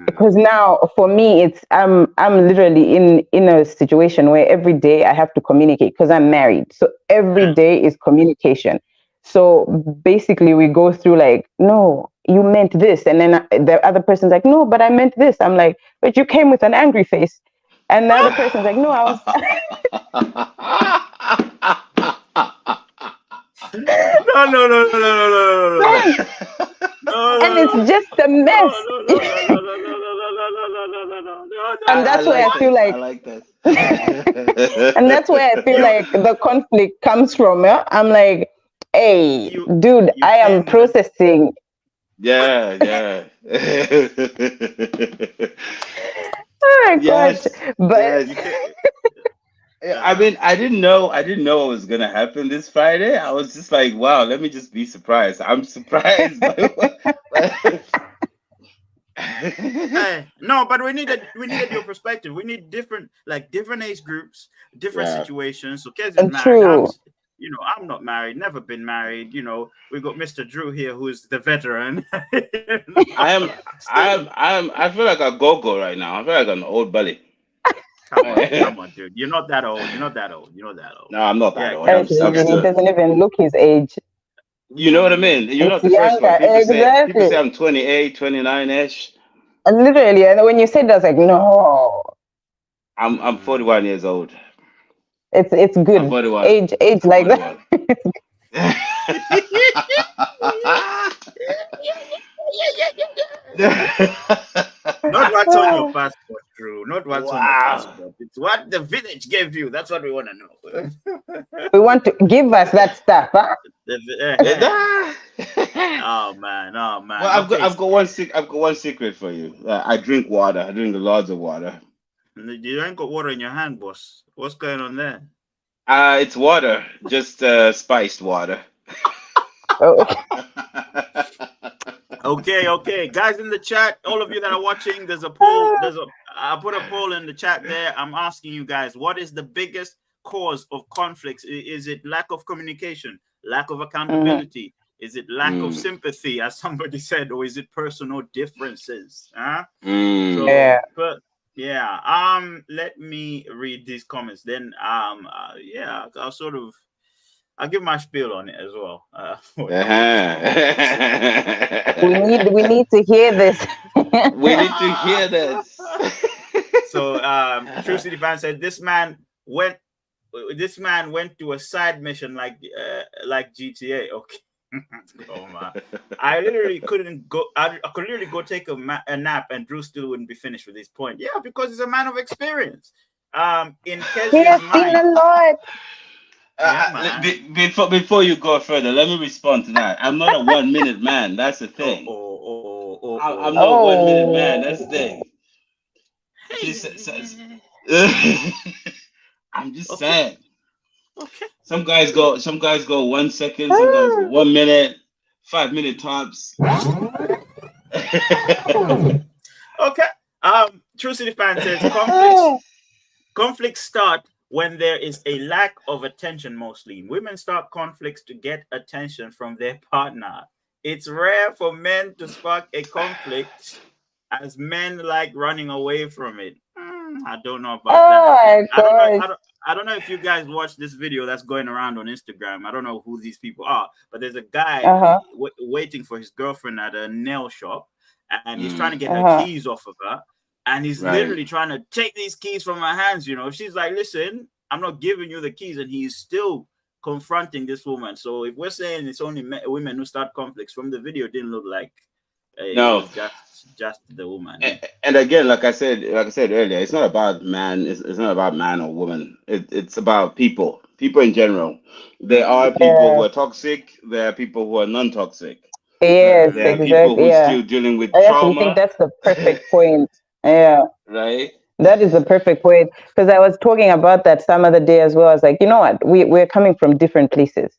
Because now for me it's I'm literally in a situation where every day I have to communicate because I'm married, so every day is communication. So basically we go through like, no, you meant this, and then the other person's like, no, but I meant this. I'm like, but you came with an angry face, and the other person's like, no, I was no. And it's just a mess. And that's why I feel like I like that. and that's where I feel like the conflict comes from. Yeah? I'm like, hey, dude, I am processing. Yeah. Oh my gosh. But I mean, I didn't know it was gonna happen this Friday. I was just like, wow, let me just be surprised. I'm surprised by no, but we needed your perspective. We need different age groups, different situations. So Kes is married. I'm not married, never been married. We got Mr. Drew here, who's the veteran. I feel like a go-go right now. I feel like an old belly. Come on, dude. You're not that old. No, I'm not that old. He doesn't even look his age. You know what I mean? You're not the first one. People say I'm 28, 29-ish. Literally, and when you said that, I was like, no. I'm 41 years old. It's good. I'm 41. Age like 41. that. Not what's on your passport, Drew. Not what's on your passport. It's what the village gave you. That's what we want to know. We want to give us that stuff, huh? Oh man, oh man. Well, Okay, I've got one secret for you. I drink water. I drink lots of water. you ain't got water in your hand, boss. What's going on there? It's water, just spiced water. Oh, Okay, okay, guys in the chat, all of you that are watching, there's a poll. I put a poll in the chat there. I'm asking you guys, what is the biggest cause of conflicts? Is it lack of communication, lack of accountability? Is it lack of sympathy, as somebody said, or is it personal differences? Huh? So, yeah. but yeah, let me read these comments. Then, yeah, I'll give my spiel on it as well. We need to hear this. We need to hear this. So, True City fan said this man went to a side mission like GTA. Okay. Oh man, I literally couldn't go. I could literally go take a nap, and Drew still wouldn't be finished with his point. Yeah, because he's a man of experience. In He has Kesia's seen mind. a lot. Yeah, man. Before you go further, let me respond to that. I'm not a 1 minute man. That's the thing. I'm not a 1 minute man. That's the thing. I'm just saying. Okay. Some guys go 1 second. Some guys go 1 minute, 5 minute tops. Okay. True City fan says conflicts start when there is a lack of attention. Mostly women start conflicts to get attention from their partner. It's rare for men to spark a conflict, as men like running away from it. I don't know about that. I don't know if you guys watched this video that's going around on Instagram. I don't know who these people are, but there's a guy waiting for his girlfriend at a nail shop, and he's trying to get her keys off of her, and he's literally trying to take these keys from her hands. You know, she's like, "Listen, I'm not giving you the keys," and he's still confronting this woman. So if we're saying it's only women who start conflicts, from the video, it didn't look like no. it was just the woman. And again, like I said earlier, it's not about man. It's not about man or woman. It's about people in general. There are people who are toxic. There are people who are non-toxic. Yes, There are exactly. people who are still dealing with I actually trauma. think that's the perfect point. Yeah. Right. That is the perfect point, because I was talking about that some other day as well. I was like, you know what? We're coming from different places.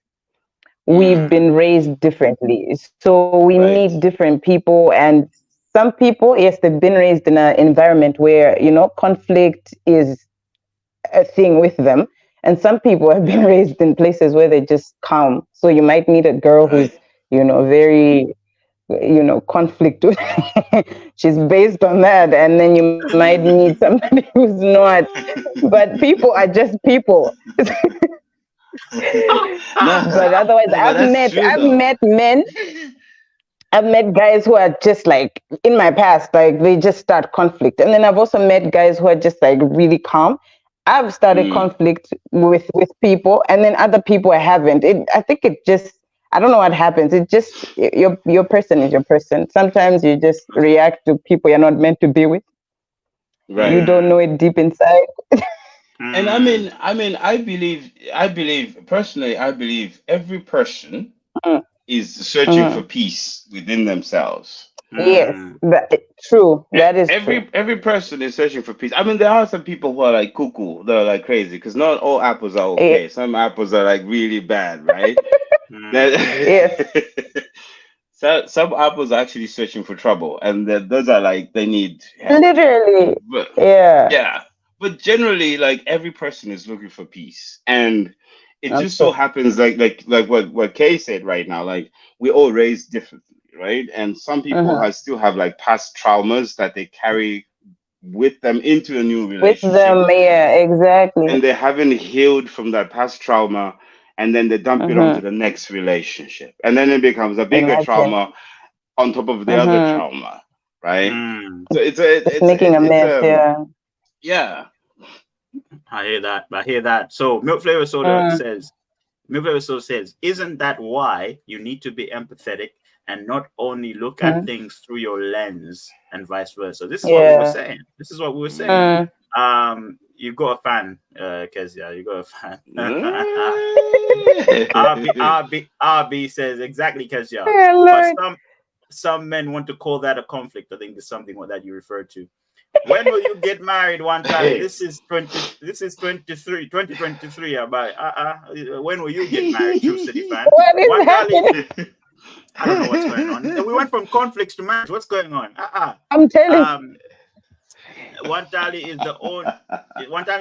We've been raised differently, so we need different people. And some people, yes, they've been raised in an environment where conflict is a thing with them, and some people have been raised in places where they're just calm. So you might meet a girl who's very conflict. She's based on that, and then you might meet somebody who's not. But people are just people. But otherwise, I've met guys who are just like, in my past, like they just start conflict, and then I've also met guys who are just like really calm. I've started conflict with people, and then other people I haven't. I think it just, I don't know what happens. It just, your person is your person. Sometimes you just react to people you're not meant to be with. Right. You don't know it deep inside. And I mean, I believe personally, I believe every person is searching for peace within themselves. Yes, true. That is true. Every person is searching for peace. I mean, there are some people who are like cuckoo, they're like crazy, because not all apples are okay. Some apples are like really bad, right? Yes. So some apples are actually searching for trouble, and those are like, they need help. Literally. But, yeah. But generally, like, every person is looking for peace, and it just so happens like what Kay said right now. Like, we all raised differently, right? And some people still have like past traumas that they carry with them into a new relationship. With them, yeah, exactly. And they haven't healed from that past trauma, and then they dump it onto the next relationship, and then it becomes a bigger trauma on top of the other trauma, right? So it's making a mess. Yeah. I hear that. So Milk Flavor Soda says, isn't that why you need to be empathetic and not only look at things through your lens, and vice versa? This is what we were saying. you got a fan, Kesia. You got a fan. RB says exactly, Kesia. Oh, But Lord. some men want to call that a conflict. I think there's something that you referred to. When will you get married, Wantali? This is 2023. About when will you get married, True City fan? What is Wantali, happening? I don't know what's going on. We went from conflicts to marriage. What's going on? I'm telling Wantali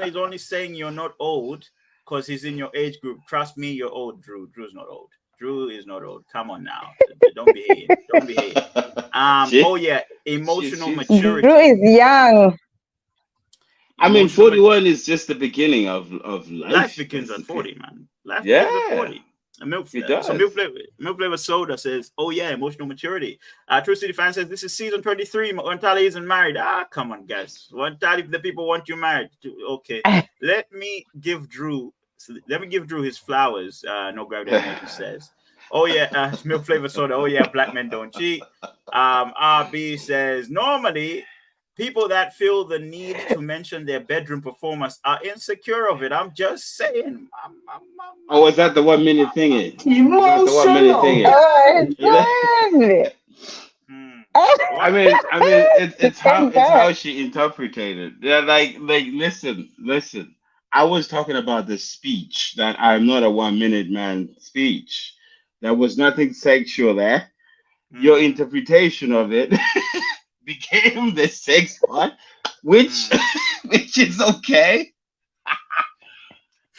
is only saying you're not old because he's in your age group. Trust me, you're old, Drew. Drew's not old. Drew is not old. Come on now. Don't behave. Don't behave. Oh yeah, emotional you, maturity. Drew is young. I mean, Emotional 41 is just the beginning of life life. begins at 40, man. Life Yeah, begins at 40. it does. Milk flavor soda says, "Oh yeah, emotional maturity." True City fan says, "This is season 23. Wantali isn't married." Come on, guys. Wantali, the people want you married. Okay, let me give Drew his flowers. No gravity nation says, "Oh yeah, milk flavor soda. Oh yeah, black men don't cheat." RB says, "Normally, people that feel the need to mention their bedroom performance are insecure of it. I'm just saying." Oh, was that the 1 minute thingy? Was that the 1 minute thingy? Exactly. I mean, it's Take how back. she interpreted it. Yeah, like listen. I was talking about the speech that I'm not a 1 minute man speech. There was nothing sexual there. Your interpretation of it became the sex part, which which is okay.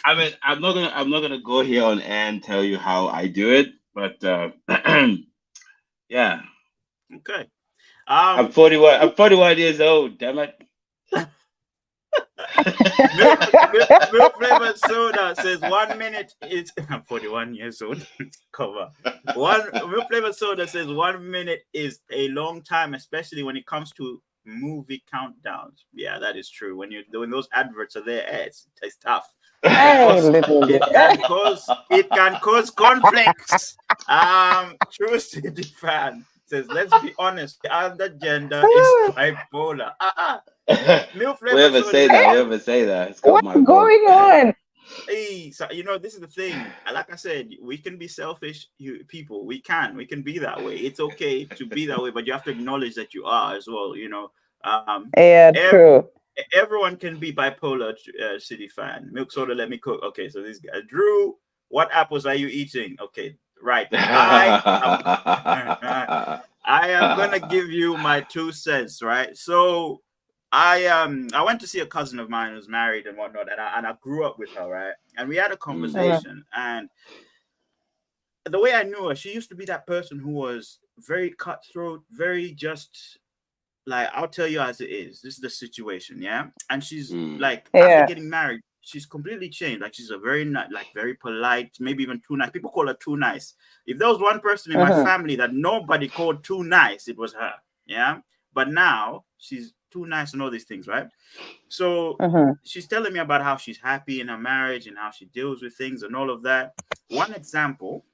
I mean, I'm not gonna go here on air and tell you how I do it, but yeah. Okay. I'm 41. I'm 41 years old. Damn it. Milk flavor soda says 1 minute is. I'm 41 years old. Cover. Milk flavor soda says 1 minute is a long time, especially when it comes to movie countdowns. Yeah, that is true. When those adverts are there, it's tough. It can cause conflicts. True City fan says, let's be honest, the other gender is bipolar. Milk flavor Whoever soda. say that, whoever say that, it's got What's my vote. going on? Hey, so this is the thing. Like I said, we can be selfish people. We can be that way. It's okay to be that way, but you have to acknowledge that you are as well. Yeah, true. Everyone can be bipolar. City fan. Milk soda, let me cook. Okay, so this guy, Drew, what apples are you eating? Okay, right. I am gonna give you my 2 cents. Right. So I went to see a cousin of mine who's married and whatnot, and I grew up with her, right? And we had a conversation, and the way I knew her, she used to be that person who was very cutthroat, very just like, I'll tell you as it is. This is the situation, yeah. And she's like, after getting married, she's completely changed. Like, she's a very very polite, maybe even too nice. People call her too nice. If there was one person in my family that nobody called too nice, it was her, yeah. But now she's too nice and all these things, right? So she's telling me about how she's happy in her marriage and how she deals with things and all of that. One example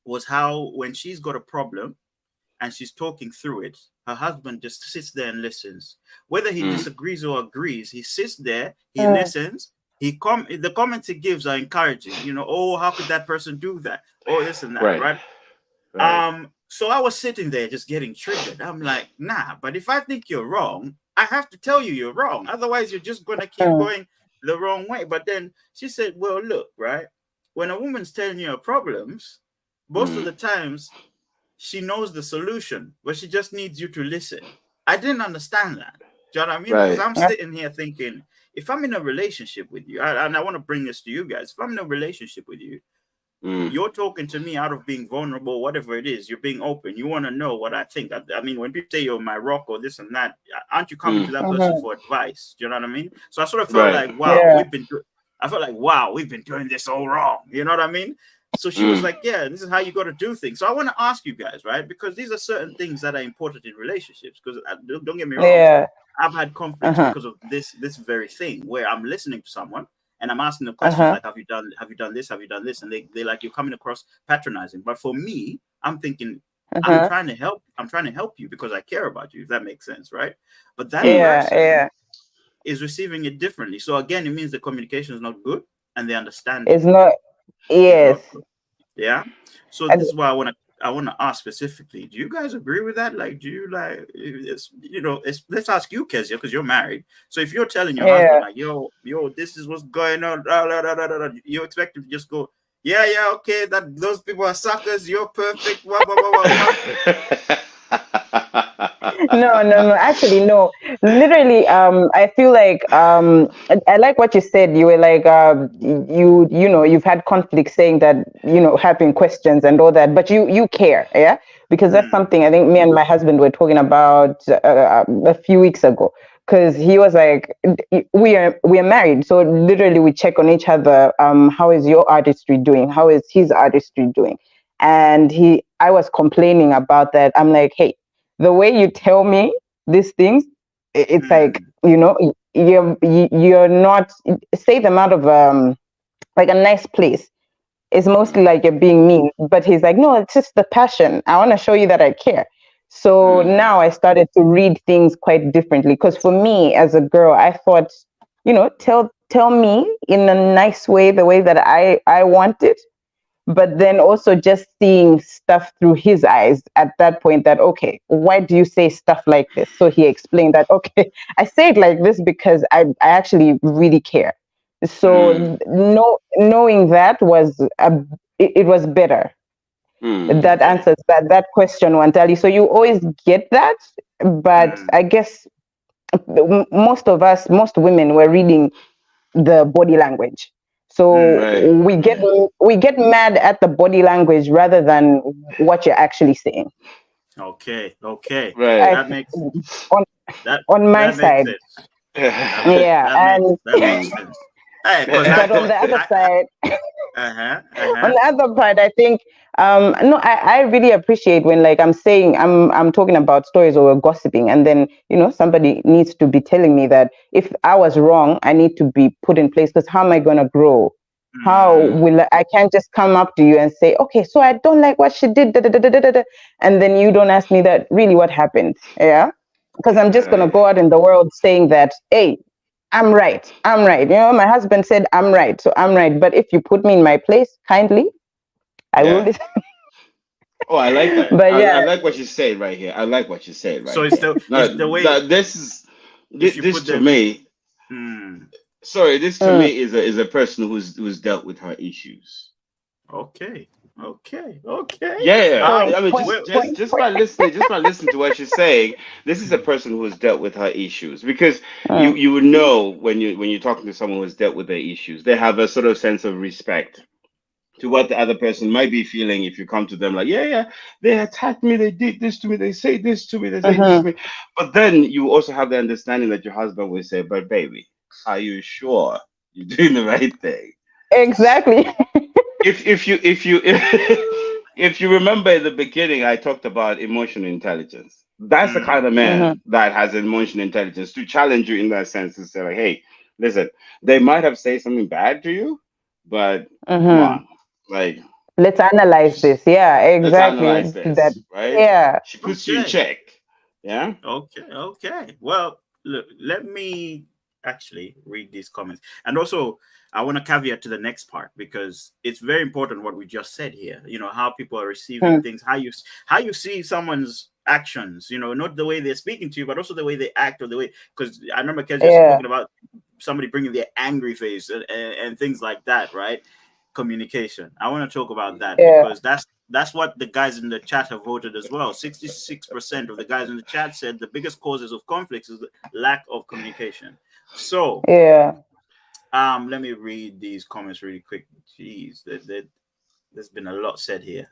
was how when she's got a problem and she's talking through it, her husband just sits there and listens. Whether he disagrees or agrees, he sits there, he listens. The comments he gives are encouraging. Oh, how could that person do that? Oh, this and that, right? So I was sitting there just getting triggered. I'm like, nah, but if I think you're wrong, I have to tell you you're wrong. Otherwise, you're just going to keep going the wrong way. But then she said, well, look, right? When a woman's telling you her problems, most of the times she knows the solution, but she just needs you to listen. I didn't understand that. Do you know what I mean? Because I'm sitting here thinking, if I'm in a relationship with you, and I want to bring this to you guys, if I'm in a relationship with you, you're talking to me out of being vulnerable, whatever it is, you're being open. You want to know what I think. I mean, when people say you're my rock or this and that, aren't you coming to that person for advice? Do you know what I mean? So I sort of felt like, wow, we've been doing this all wrong. You know what I mean? So she was like, yeah, this is how you got to do things. So I want to ask you guys, right? Because these are certain things that are important in relationships. Because don't get me wrong, I've had conflicts because of this very thing where I'm listening to someone and I'm asking them questions like, have you done this? Have you done this? And they like, you're coming across patronizing. But for me, I'm thinking, I'm trying to help you because I care about you, if that makes sense, right? But that person is receiving it differently. So again, it means the communication is not good and the understanding It's not. is not Yes. good. Yeah. So And this is why I want to ask specifically. Do you guys agree with that? Like, do you like? Let's ask you, Kesia, because you're married. So if you're telling your husband yeah. like, yo, this is what's going on, you expect him to just go, yeah, okay, that those people are suckers. You're perfect. Wah, wah, wah, wah, wah. No. Actually, no. Literally, I feel like I like what you said. You were like, you've had conflict saying that, having questions and all that, but you care, yeah, because that's Mm, something I think me and my husband were talking about a few weeks ago. Because he was like, we are married, so literally we check on each other. How is your artistry doing? How is his artistry doing? And I was complaining about that. I'm like, hey, the way you tell me these things, it's like, mm, you're not, say them out of like a nice place. It's mostly like you're being mean. But he's like, no, it's just the passion. I want to show you that I care. So Mm, now I started to read things quite differently. Because for me as a girl, I thought, tell me in a nice way, the way that I want it, but then also just seeing stuff through his eyes at that point, that okay, why do you say stuff like this? So he explained that, okay, I say it like this because I actually really care. mm, So knowing that it was better. That okay. answers that question, Wantali. So you always get that, but mm. I guess most women were reading the body language. So Mm. Right. we get mad at the body language rather than what you're actually saying. Okay. Right. I That makes on that on my that makes side, sense. That makes yeah, that makes and that makes sense. Hey, because I but on thought the other I side, uh-huh, on uh-huh. the other part, I think no, I really appreciate when, like, I'm talking about stories or we're gossiping, and then somebody needs to be telling me that if I was wrong, I need to be put in place. Because how am I gonna grow? How Mm, will I can't just come up to you and say, okay, so I don't like what she did, da, da, da, da, da, da, and then you don't ask me that really what happened. Yeah, because I'm just gonna Right. go out in the world saying that, hey, I'm right. I'm right. My husband said I'm right, so I'm right. But if you put me in my place kindly, I will Yeah. listen. Oh, I like that. But I yeah, like what you said right here. I like what you said so right it's here. the No, it's the way this is if you this put to them me. mm, Sorry, this to mm, me is a person who's dealt with her issues. okay. Okay. Yeah, point, I mean, point, just just point, just point. by listening, just by listening to what she's saying, this is a person who has dealt with her issues. Because you Mm, you would know when you're talking to someone who has dealt with their issues, they have a sort of sense of respect to what the other person might be feeling. If you come to them like, yeah, they attacked me, they did this to me, they say this to me, they say this to mm-hmm. me, but then you also have the understanding that your husband will say, but baby, are you sure you're doing the right thing? Exactly. If you if you remember in the beginning, I talked about emotional intelligence. That's the kind Mm, of Mm-hmm. man that has emotional intelligence to challenge you in that sense, to say like, hey, listen, they might have said something bad to you, but come Mm-hmm. on, like, Let's analyze this. Yeah, let's exactly. analyze That. this, right? Yeah. She puts you in okay. check. Yeah. Okay. Well, look, let me actually read these comments. And also, I want to caveat to the next part because it's very important what we just said here. How people are receiving Mm, things, how you see someone's actions, not the way they're speaking to you, but also the way they act or the way, because I remember Kes just yeah. talking about somebody bringing their angry face and things like that, right? Communication. I want to talk about that Yeah. because that's what the guys in the chat have voted as well. 66% of the guys in the chat said the biggest causes of conflicts is the lack of communication. So, Yeah. let me read these comments really quick. Jeez, there's been a lot said here.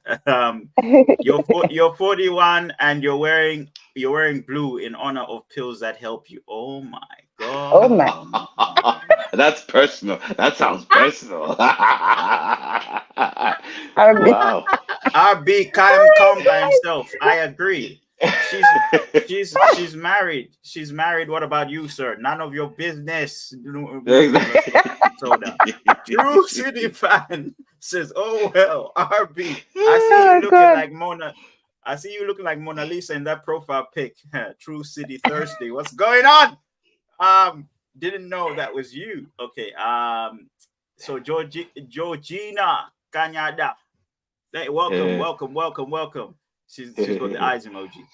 You're 41 and you're wearing blue in honor of pills that help you. Oh my Oh my. god. That's personal. That sounds personal. I mean, Wow. RB calm by himself. I agree. She's married. She's married. What about you, sir? None of your business. Let's put soda. True City fan says, "Oh well, RB. I see you oh looking God. like Mona. I see you looking like Mona Lisa in that profile pic. True City Thursday. What's going on? Um, didn't know that was you. Okay. So Georgina Kanyada. Hey, welcome. She's got the eyes emoji.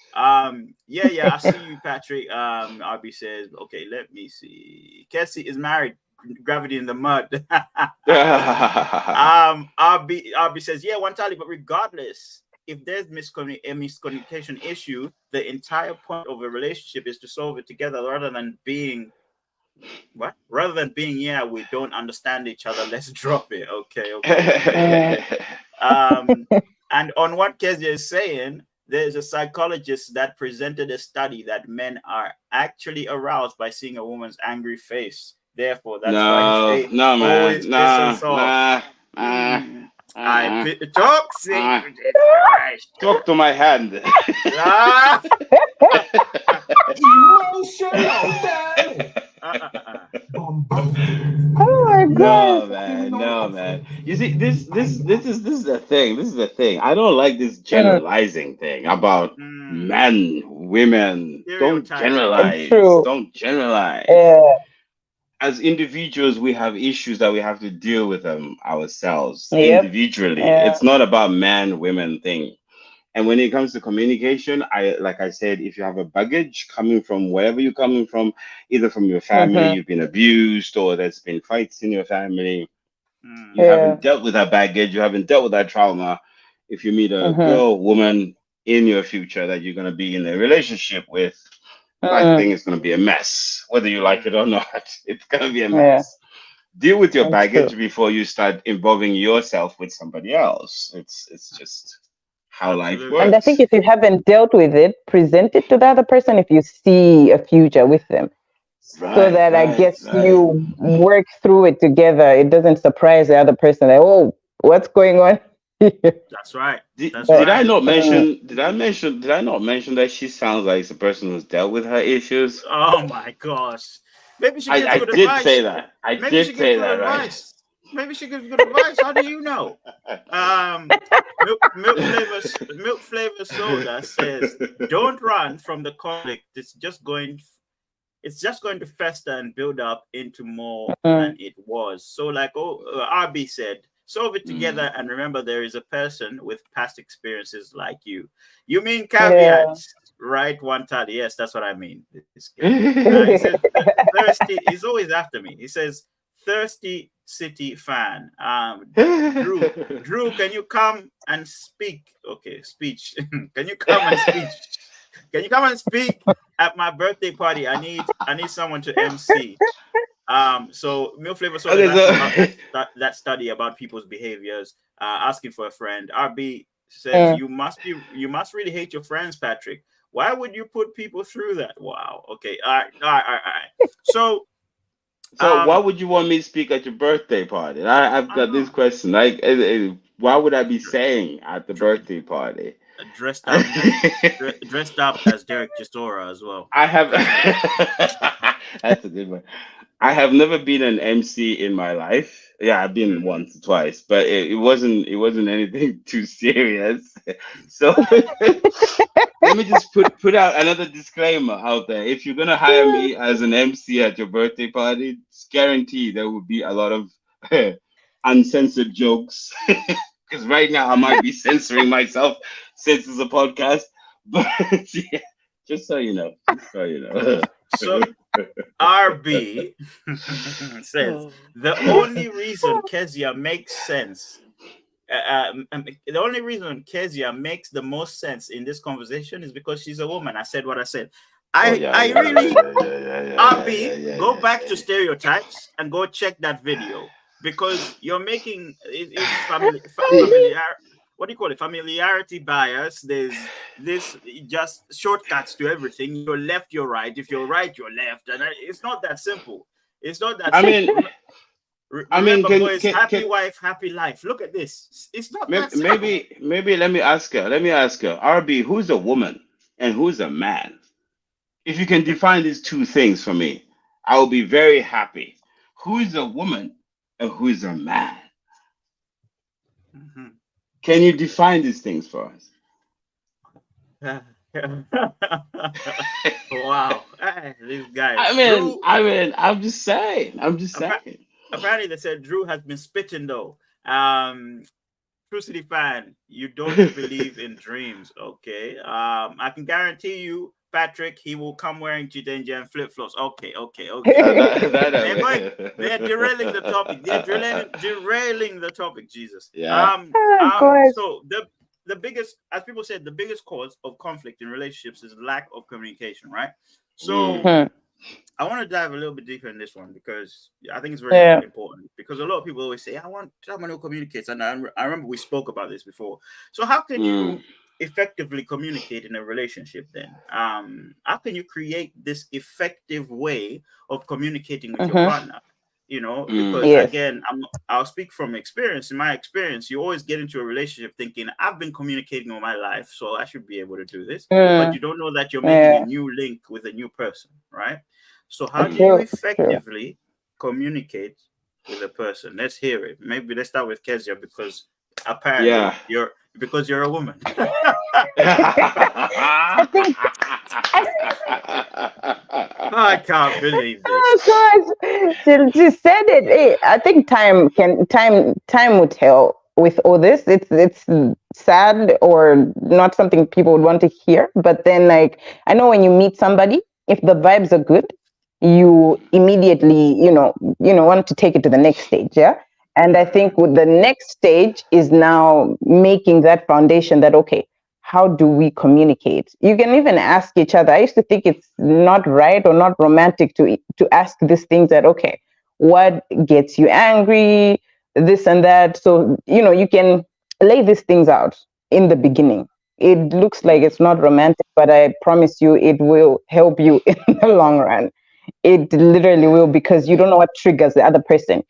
Yeah, I see you, Patrick. RB says, okay, let me see. Kesia is married. Gravity in the mud. RB says, yeah, Wantali, but regardless, if there's miscommunication issue, the entire point of a relationship is to solve it together rather than being yeah, we don't understand each other, let's drop it. Okay. And on what Kesia is saying, there's a psychologist that presented a study that men are actually aroused by seeing a woman's angry face. Therefore, that's why they no, always man, piss us off. Toxic. Talk to my hand. Emotional damage. Oh my god. No, man. You see, this is the thing. This is the thing. I don't like this generalizing thing about men, women. Don't generalize. True. Don't generalize. Yeah. As individuals, we have issues that we have to deal with them ourselves individually. Yeah. It's not about man, women thing. And when it comes to communication, like I said, if you have a baggage coming from wherever you're coming from, either from your family, you've been abused, or there's been fights in your family, you haven't dealt with that baggage, you haven't dealt with that trauma. If you meet a girl, woman in your future that you're going to be in a relationship with, I think it's going to be a mess, whether you like it or not. It's going to be a mess. Deal with your baggage before you start involving yourself with somebody else. It's just how life works. And I think if you haven't dealt with it, present it to the other person if you see a future with them. So that I guess you work through it together. It doesn't surprise the other person like, oh, what's going on? That's right. Did I not mention that she sounds like the person who's dealt with her issues? Oh my gosh. Maybe she gives good advice. Advice. Say that. Maybe she gives good advice. Right? Maybe she gives good advice. How do you know? Milk flavor soda says, "Don't run from the conflict. It's just going to fester and build up into more than it was." So, like RB said, solve it together and remember there is a person with past experiences like you. You mean caveats, right, Wantali? Yes, that's what I mean. He says, thirsty. He's always after me. He says, thirsty city fan. Drew, can you come and speak? Okay, speech. Can you come and speak? Can you come and speak at my birthday party? I need someone to MC. So Milk Flavor that study about people's behaviors, asking for a friend. RB says you must really hate your friends, Patrick. Why would you put people through that? Wow. Okay. All right. So why would you want me to speak at your birthday party? I've got this question. Like, why would I be saying at the birthday party? Dressed up as Derek Chisora as well. I have. That's a good one. I have never been an MC in my life. Yeah, I've been once or twice, but it wasn't anything too serious. So let me just put out another disclaimer out there. If you're gonna hire me as an MC at your birthday party, it's guaranteed there will be a lot of uncensored jokes. Because right now I might be censoring myself since it's a podcast. But yeah, just so you know. So RB says the only reason Kesia makes sense, the only reason Kesia makes the most sense in this conversation is because she's a woman. I said what I said. RB, go back to stereotypes and go check that video because you're making what do you call it? Familiarity bias. There's this just shortcuts to everything. You're left, you're right. If you're right, you're left. And it's not that simple. It's not that simple. Remember, boys, happy wife, happy life. Look at this. It's not that simple. Maybe let me ask her. RB, who's a woman and who's a man? If you can define these two things for me, I will be very happy. Who is a woman and who is a man? Mm-hmm. Can you define these things for us? Wow. These guys. I'm just saying. I'm just Appa- saying. apparently they said Drew has been spitting though. True City fan, you don't believe in dreams, okay? I can guarantee you, Patrick, he will come wearing Chichewa and flip flops. Okay. They're going. They're derailing the topic. They're derailing the topic. Jesus. Yeah. Oh, God. So the biggest, as people said, the biggest cause of conflict in relationships is lack of communication, right? So Hmm. I want to dive a little bit deeper in this one because I think it's very Yeah. important. Because a lot of people always say, "I want someone who communicates," and I remember we spoke about this before. So how can you effectively communicate in a relationship? Then, how can you create this effective way of communicating with your Mm-hmm. partner? You know, because Yes. again, I'll speak from experience. In my experience, you always get into a relationship thinking, "I've been communicating all my life, so I should be able to do this," but Mm. you don't know that you're making a Yeah. new link with a new person, right? So how do you True. True. effectively communicate with a person? Let's hear it. Maybe let's start with Kesia because apparently Yeah. you're a woman. I think. I, I can't believe oh this. gosh, she said it. I think time will tell with all this. It's sad or not something people would want to hear. But then, like, I know when you meet somebody, if the vibes are good, you immediately, want to take it to the next stage. Yeah. And I think with the next stage is now making that foundation that, okay, how do we communicate? You can even ask each other. I used to think it's not right or not romantic to ask these things that, okay, what gets you angry, this and that. So, you can lay these things out in the beginning. It looks like it's not romantic, but I promise you it will help you in the long run. It literally will, because you don't know what triggers the other person.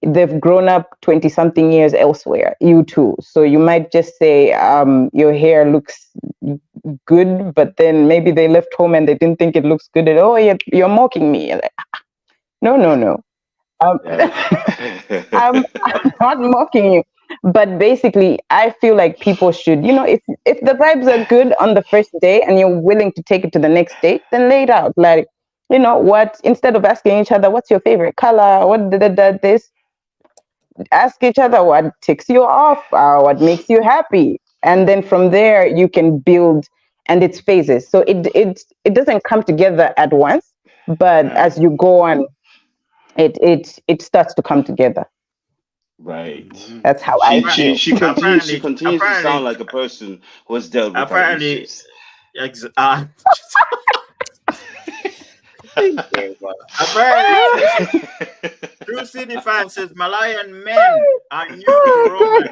They've grown up 20 something years elsewhere, you too. So you might just say, your hair looks good, but then maybe they left home and they didn't think it looks good. And, oh, you're mocking me. Like, no, no, no. Um, I'm not mocking you. But basically, I feel like people should, if the vibes are good on the first day and you're willing to take it to the next day, then lay it out. Like, what, instead of asking each other, what's your favorite color? What this? Ask each other what ticks you off, what makes you happy, and then from there you can build. And it's phases, so it doesn't come together at once, but as you go on, it starts to come together. Right. Mhm. That's how I She Appar- she feel. she continues she apparently, continues to sound apparently, like a person who has dealt with her apparently, issues. ex- uh, apparently, True City fan says Malayan men are new to romance.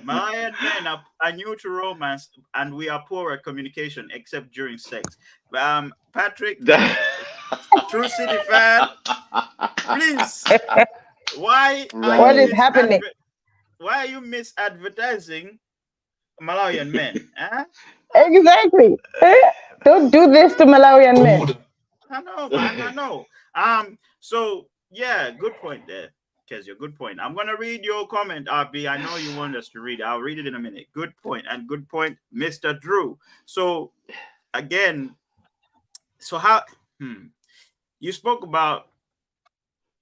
Malayan men are new to romance, and we are poor at communication except during sex. Patrick, That- True City fan, please. Why are What you is right. happening? why are you misadvertising Malawian men? Huh? Exactly. Don't do this to Malawian men. I know, man. I know. So yeah, good point there, Kezia. Good point. I'm gonna read your comment, RB. I know you want us to read it. I'll read it in a minute. Good point, and good point, Mr. Drew. So again, so how you spoke about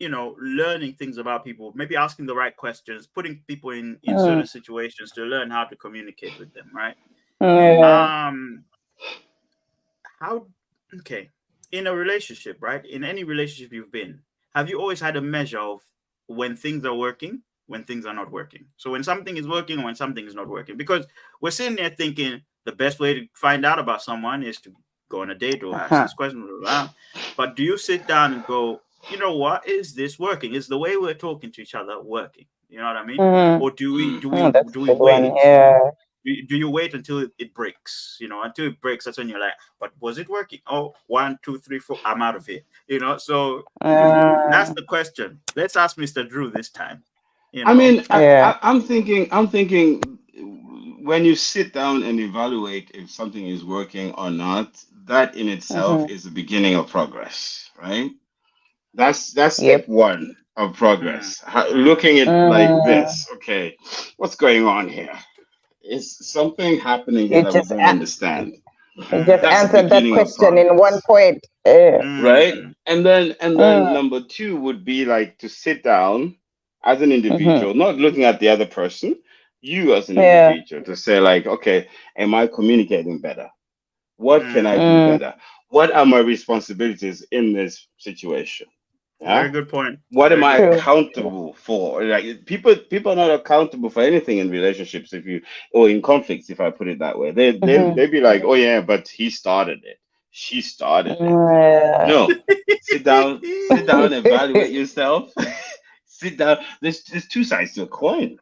learning things about people, maybe asking the right questions, putting people in Mm, certain situations to learn how to communicate with them, right? yeah. Um, how okay, in a relationship, right? In any relationship you've been, have you always had a measure of when things are working, when things are not working? So when something is working, when something is not working, because we're sitting there thinking the best way to find out about someone is to go on a date or ask Uh-huh. this question, blah, blah, blah. But do you sit down and go, you know what, is this working? Is the way we're talking to each other working? You know what I mean? Mm. Or do we do Oh, we that's do a we good one. wait? Yeah. Do you wait until it breaks? Until it breaks, that's when you're like, but was it working? Oh, 1, 2, 3, 4, I'm out of here. So that's Uh, the question. Let's ask Mr. Drew this time. You I know, mean, yeah. I'm thinking when you sit down and evaluate if something is working or not, that in itself Mm-hmm. is the beginning of progress, right? That's step Yep. one of mm, progress. Looking at like Mm, this, okay, what's going on here? Is something happening here it that we just don't understand? You just That's the answered that beginning of question in one conflicts, point. right? Mm. And then Mm, number two would be like to sit down as an mm-hmm. individual, not looking at the other person, you as an Yeah. individual, to say like, okay, am I communicating better? What can I do Mm, better? What are my responsibilities in this situation? Very Yeah. good point. What am Very I good true. point. accountable for? Like people are not accountable for anything in relationships, if you, or in conflicts, if I put it that way. Mm-hmm. They be like, oh yeah, but he started it, she started it. Yeah. No, sit down, evaluate yourself. Sit down. There's two sides to a coin,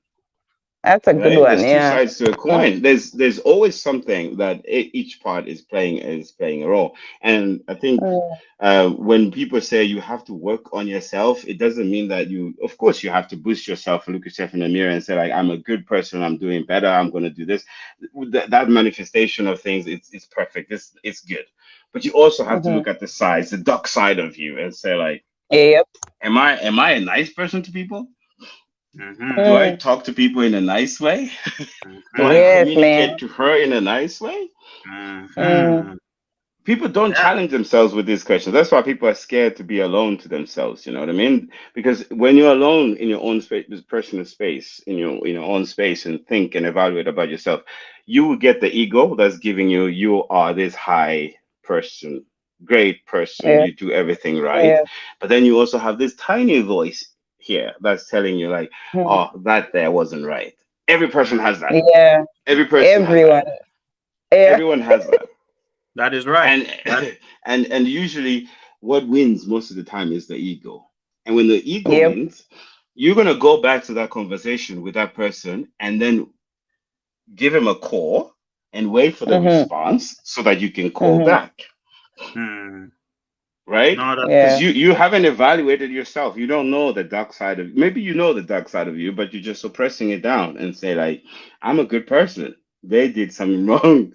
That's a good right? one. There's two Yeah. sides to a Mm, coin. There's always something that each part is playing a role. And I think mm, when people say you have to work on yourself, it doesn't mean that you, of course, you have to boost yourself and look yourself in the mirror and say like, I'm a good person, I'm doing better, I'm going to do this. That manifestation of things, it's perfect, it's good. But you also have to mm-hmm. look at the sides, the dark side of you, and say like, Yep. am I a nice person to people? Mm-hmm. Do I Mm, talk to people in a nice way? Do I Mm-hmm. yes, man. communicate to her in a nice way? Mm, Mm-hmm. People don't Yeah. challenge themselves with these questions. That's why people are scared to be alone to themselves. You know what I mean? Because when you're alone in your own space, this personal space, in your own space, and think and evaluate about yourself, you will get the ego that's giving you are this high person, great person. yeah. You do everything right, Yeah. but then you also have this tiny voice here that's telling you like, Mm, oh, that there wasn't right. Every person has that. yeah. Every person has Everyone. that. Yeah. Everyone has that. That is right. and That. and usually what wins most of the time is the ego. And when the ego Yep. wins, you're going to go back to that conversation with that person and then give him a call and wait for the Mm-hmm. response so that you can call Mm-hmm. back, Mm. right? No, that. Because Yeah. you haven't evaluated yourself. You don't know the dark side of, maybe you know the dark side of you, but you're just suppressing it down and say like, I'm a good person, they did something wrong.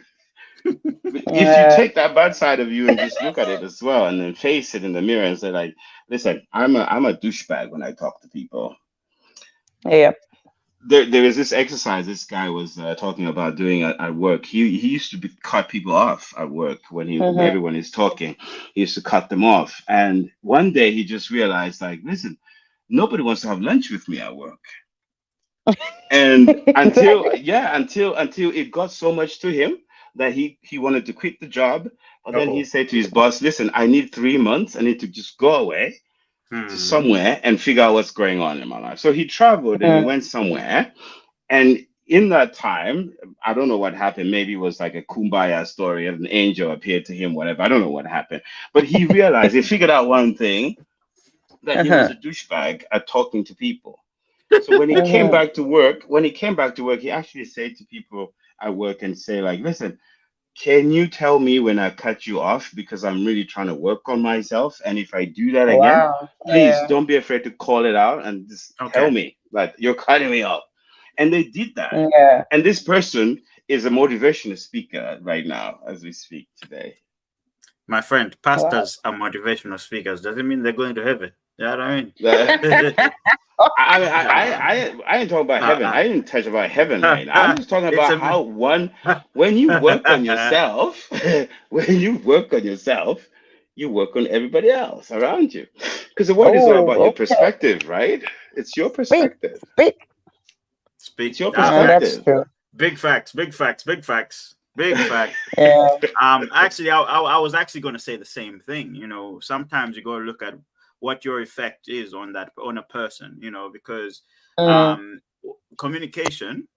But if you Yeah. take that bad side of you and just look at it as well, and then face it in the mirror and say like, listen, I'm a douchebag when I talk to people. Yep. There is this exercise this guy was talking about doing at work. He used to cut people off at work when Mm-hmm. everyone is talking. He used to cut them off, and one day he just realized like, listen, nobody wants to have lunch with me at work. And until, Exactly. yeah, until it got so much to him that he wanted to quit the job. But then he Uh-oh. said to his boss, listen, I need 3 months, I need to just go away to Hmm. somewhere and figure out what's going on in my life. So he traveled and he Mm, went somewhere. And in that time, I don't know what happened. Maybe it was like a kumbaya story of an angel appeared to him, whatever. I don't know what happened. But he realized, he figured out one thing, that he was uh-huh. a douchebag at talking to people. So when he came Mm-hmm. back to work, he actually said to people at work and say like, listen, can you tell me when I cut you off, because I'm really trying to work on myself, and if I do that again, Wow. please Yeah. don't be afraid to call it out and just tell Okay. me that you're cutting me off. And they did that. Yeah. And this person is a motivational speaker right now as we speak today. My friend, Wow. pastors are motivational speakers. Doesn't mean they're going to heaven. You know what I mean? I ain't talking about heaven. I didn't touch about heaven right now. I'm just talking It's about a. how when you work on yourself, when you work on yourself, you work on everybody else around you. Because the world is all about Oh, your okay. perspective, right? It's your Speak. perspective. Speak. It's Speak. your That's perspective. true. Big facts. Big facts. Big facts. Big fact. Yeah. Actually, I was actually going to say the same thing. You know, sometimes you got to look at what your effect is on a person. You know, because Mm, um, communication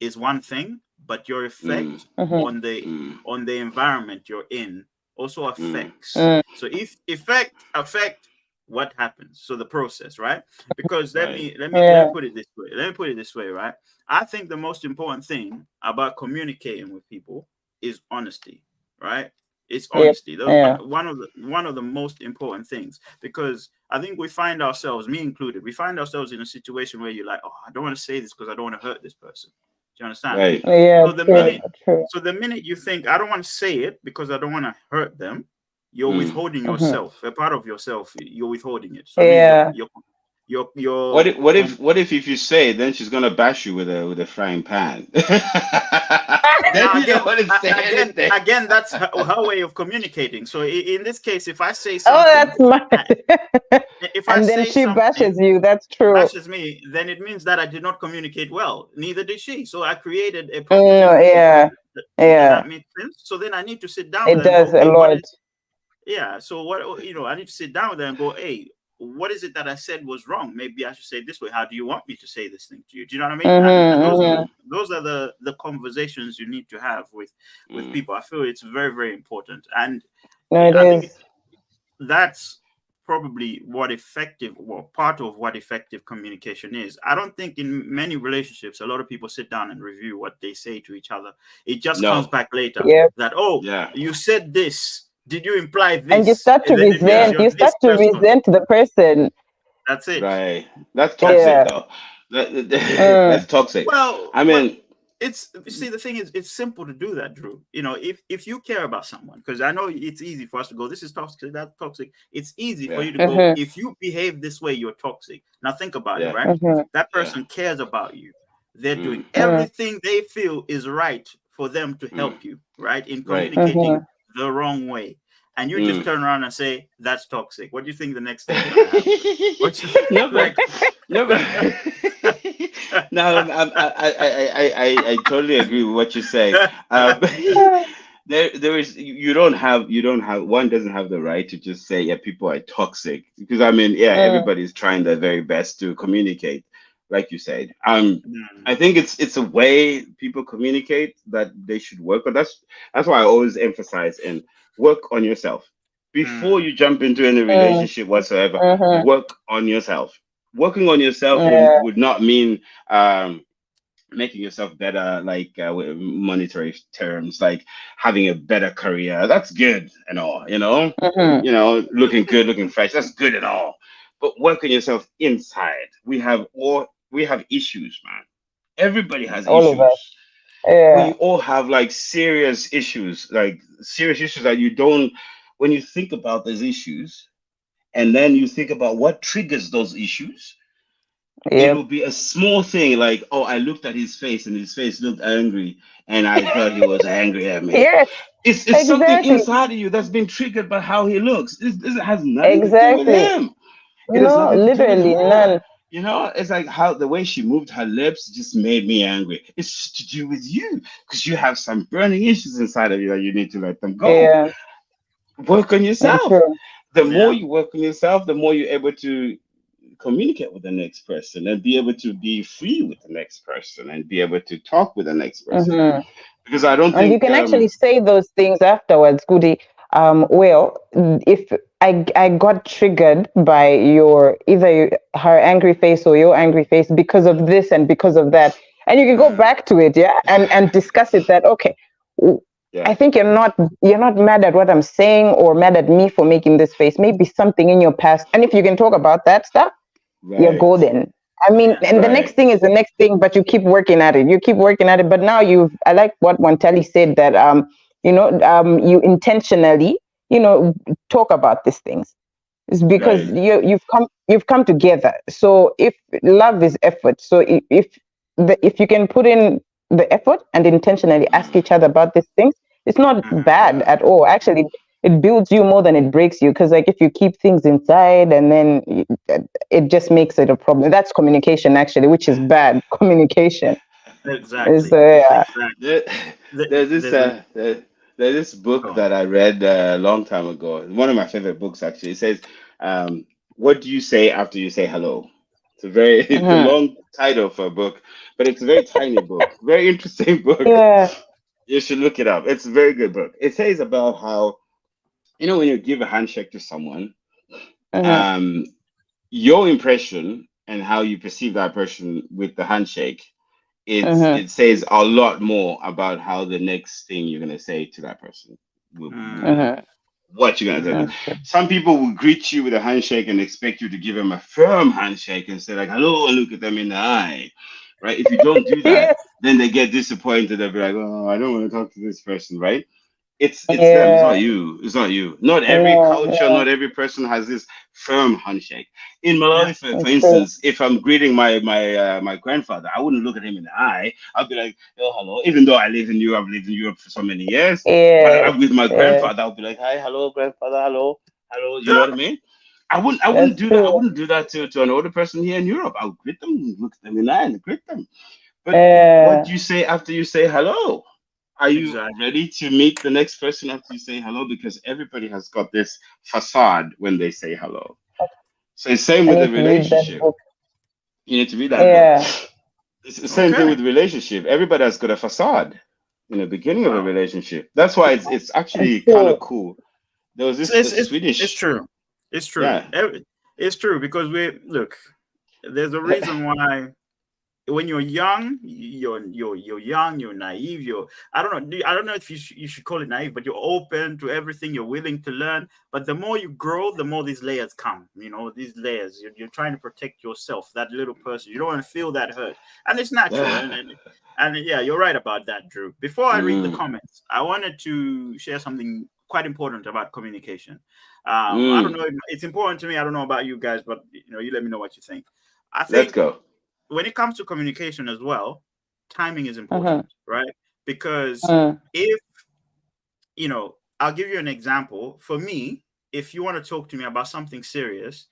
is one thing, but your Mm, effect mm-hmm. on the mm, environment you're in also mm, affects. Mm, So if effect affect what happens, so the process, right? Because let right. me let me let me yeah. put it this way. Let me put it this way, right? I think the most important thing about communicating with people is honesty, right? It's Yep. honesty. Those Yeah. one of the most important things, because I think we find ourselves, me included, we find ourselves in a situation where you're like, oh, I don't want to say this because I don't want to hurt this person. Do you understand? Right. Yeah. So the True. Right. minute True. so the minute you think I don't want to say it because I don't want to hurt them, you're Mm, withholding Mm-hmm. yourself. A part of yourself, you're withholding it. So it means Yeah. What your if if you say it, then she's gonna bash you with a frying pan. Then now you don't again, want to say anything. again, that's her way of communicating. So in this case, if I say Oh, something, that's mad. if I And then say she bashes something you. That's true. bashes me, then it means that I did not communicate well. Neither did she. So I created a problem No, for both. yeah, Does yeah. that make sense? So then I need to sit down with It her and go, does a okay, what lot. is, yeah. So what, I need to sit down with her and go, hey, what is it that I said was wrong? Maybe I should say it this way. How do you want me to say this thing to you? Do you know what I mean? And Mm-hmm. those are the conversations you need to have with Mm, people. I feel it's very, very important. And No, it I think is. that's probably part of what effective communication is. I don't think in many relationships a lot of people sit down and review what they say to each other. It just comes no. back later Yeah. that, oh, Yeah. you said this, did you imply And you this? start to And then it means Yeah. resent. you're You this start to person. resent the person. That's it. Right. That's That's toxic it. Yeah. though. Mm. That's toxic. Well, I mean, it's, see, the thing is, it's simple to do that, Drew. If you care about someone, because I know it's easy for us to go, this is toxic, that's toxic. It's easy for yeah, you to go, Mm-hmm. if you behave this way, you're toxic. Now think about it, yeah, right? Mm-hmm. That yeah. person cares about you. They're Mm, doing Mm. everything they feel is right for them to mm, help you, right? In right. communicating Mm-hmm. the wrong way. And you just Mm. turn around and say, that's toxic. What do you think the next thing is going to happen? What you No, but like? no, but no, I totally agree with what you say. There is you don't have one doesn't have the right to just say yeah people are toxic because I mean yeah Mm. everybody's trying their very best to communicate like you said. I Mm, think it's a way people communicate that they should work on. That's why I always emphasize and work on yourself before mm, you jump into any Mm. relationship whatsoever. Mm-hmm. Work on yourself. Working on yourself Yeah. would not mean making yourself better like with monetary terms like having a better career. That's good and all, Mm-hmm. looking good, looking fresh, that's good and all, but work on yourself inside. We have issues, man. Everybody has All of us. issues. We Yeah. all have like serious issues that you don't, when you think about those issues and then you think about what triggers those issues, it'll Yep. be a small thing like, oh, I looked at his face and his face looked angry and I thought he was angry at me. Yes. It's something Exactly. inside of you that's been triggered by how he looks. It has nothing to do with Exactly. him. It has No, nothing to do with literally her. none. It's like how the way she moved her lips just made me angry. It's to do with you because you have some burning issues inside of you that you need to let them go. Yeah. Work on yourself. True. The more yeah. you work on yourself, the more you're able to communicate with the next person and be able to be free with the next person and be able to talk with the next person. Mm-hmm. Because I don't And you think, can actually say those things afterwards, Goody. Well, if I got triggered by your her angry face or your angry face because of this and because of that, and you can go Mm, back to it, yeah, and discuss it. That okay, I yeah, think you're not mad at what I'm saying or mad at me for making this face. Maybe something in your past, and if you can talk about that stuff, you're right, golden. I mean, yeah. and the next right, thing is the next thing, but you keep working at it. You keep working at it. But now I like what Wantali said that, you intentionally, talk about these things. It's because right. you've come together. So if love is effort, so if you can put in the effort and intentionally ask Mm, each other about these things, it's not Mhm. bad yeah, at all. Actually, it builds you more than it breaks you. Because like if you keep things inside and then it just makes it a problem. That's communication actually, which is bad communication. Is Exactly. yeah. Exactly. There- there's this There's a there's this book oh. that I read a long time ago. One of my favorite books actually. It says, "What do you say after you say hello?" It's a Mhm. long title for a book, but it's a very tiny book, very interesting book. Yeah. You should look it up. It's a very good book. It says about how, when you give a handshake to someone, Mhm. um, your impression and how you perceive that person with the handshake, Mhm. it says a lot more about how the next thing you're gonna say to that person will Mm, be. Mhm. What you're gonna mm, say. That's true. Some people will greet you with a handshake and expect you to give them a firm handshake and say like hello and look at them in the eye. Right? If you don't do that, Yes. then they get disappointed. They'll be like, oh, I don't want to talk to this person, right? It's them. It's Yeah. not you. It's not you. Not every No, culture, no, not every person has this firm handshake. In Yeah. Malawi, for it's true. instance, if I'm greeting my grandfather, I wouldn't look at him in the eye. I'll be like, "Oh, hello." Even though I live in Europe, I've lived in Europe for so many years, but Yes, with my yes, grandfather, I'll be like, "Hi, hello, grandfather, hello, hello." You know what I mean? I wouldn't that's do that. I true. wouldn't do that to an older person here in Europe. I'll greet them, look them in the eye, and greet them. But what Uh, do you say after you say hello? Are you Exactly. ready to meet the next person after you say hello? Because everybody has got this facade when they say hello. So it's same I with the need to read that relationship. book. You need to read that book. Yeah, It's the same thing Okay. with relationship. Everybody has got a facade in the beginning of a Well, relationship. That's why it's it's actually kind of true. cool. There was it's this it's a it's, it's Swedish, true. It's true. yeah. It's true because we look. There's a reason why when you're young, you're young, you're naive, you're I don't know, I don't know if you should call it naive, but you're open to everything, you're willing to learn. But the more you grow, the more these layers come. You know, these layers. You're trying to protect yourself, that little person. You don't want to feel that hurt, and it's natural. And yeah, you're right about that, Drew. Before I read the Mm, comments, I wanted to share something quite important about communication. I don't mm. know. It's important to me. I don't know about you guys, but you let me know what you think. I Let's think go. when it comes to communication as well, timing is Mm-hmm. important, right? Because Mm, if, I'll give you an example. For me, if you want to talk to me about something serious,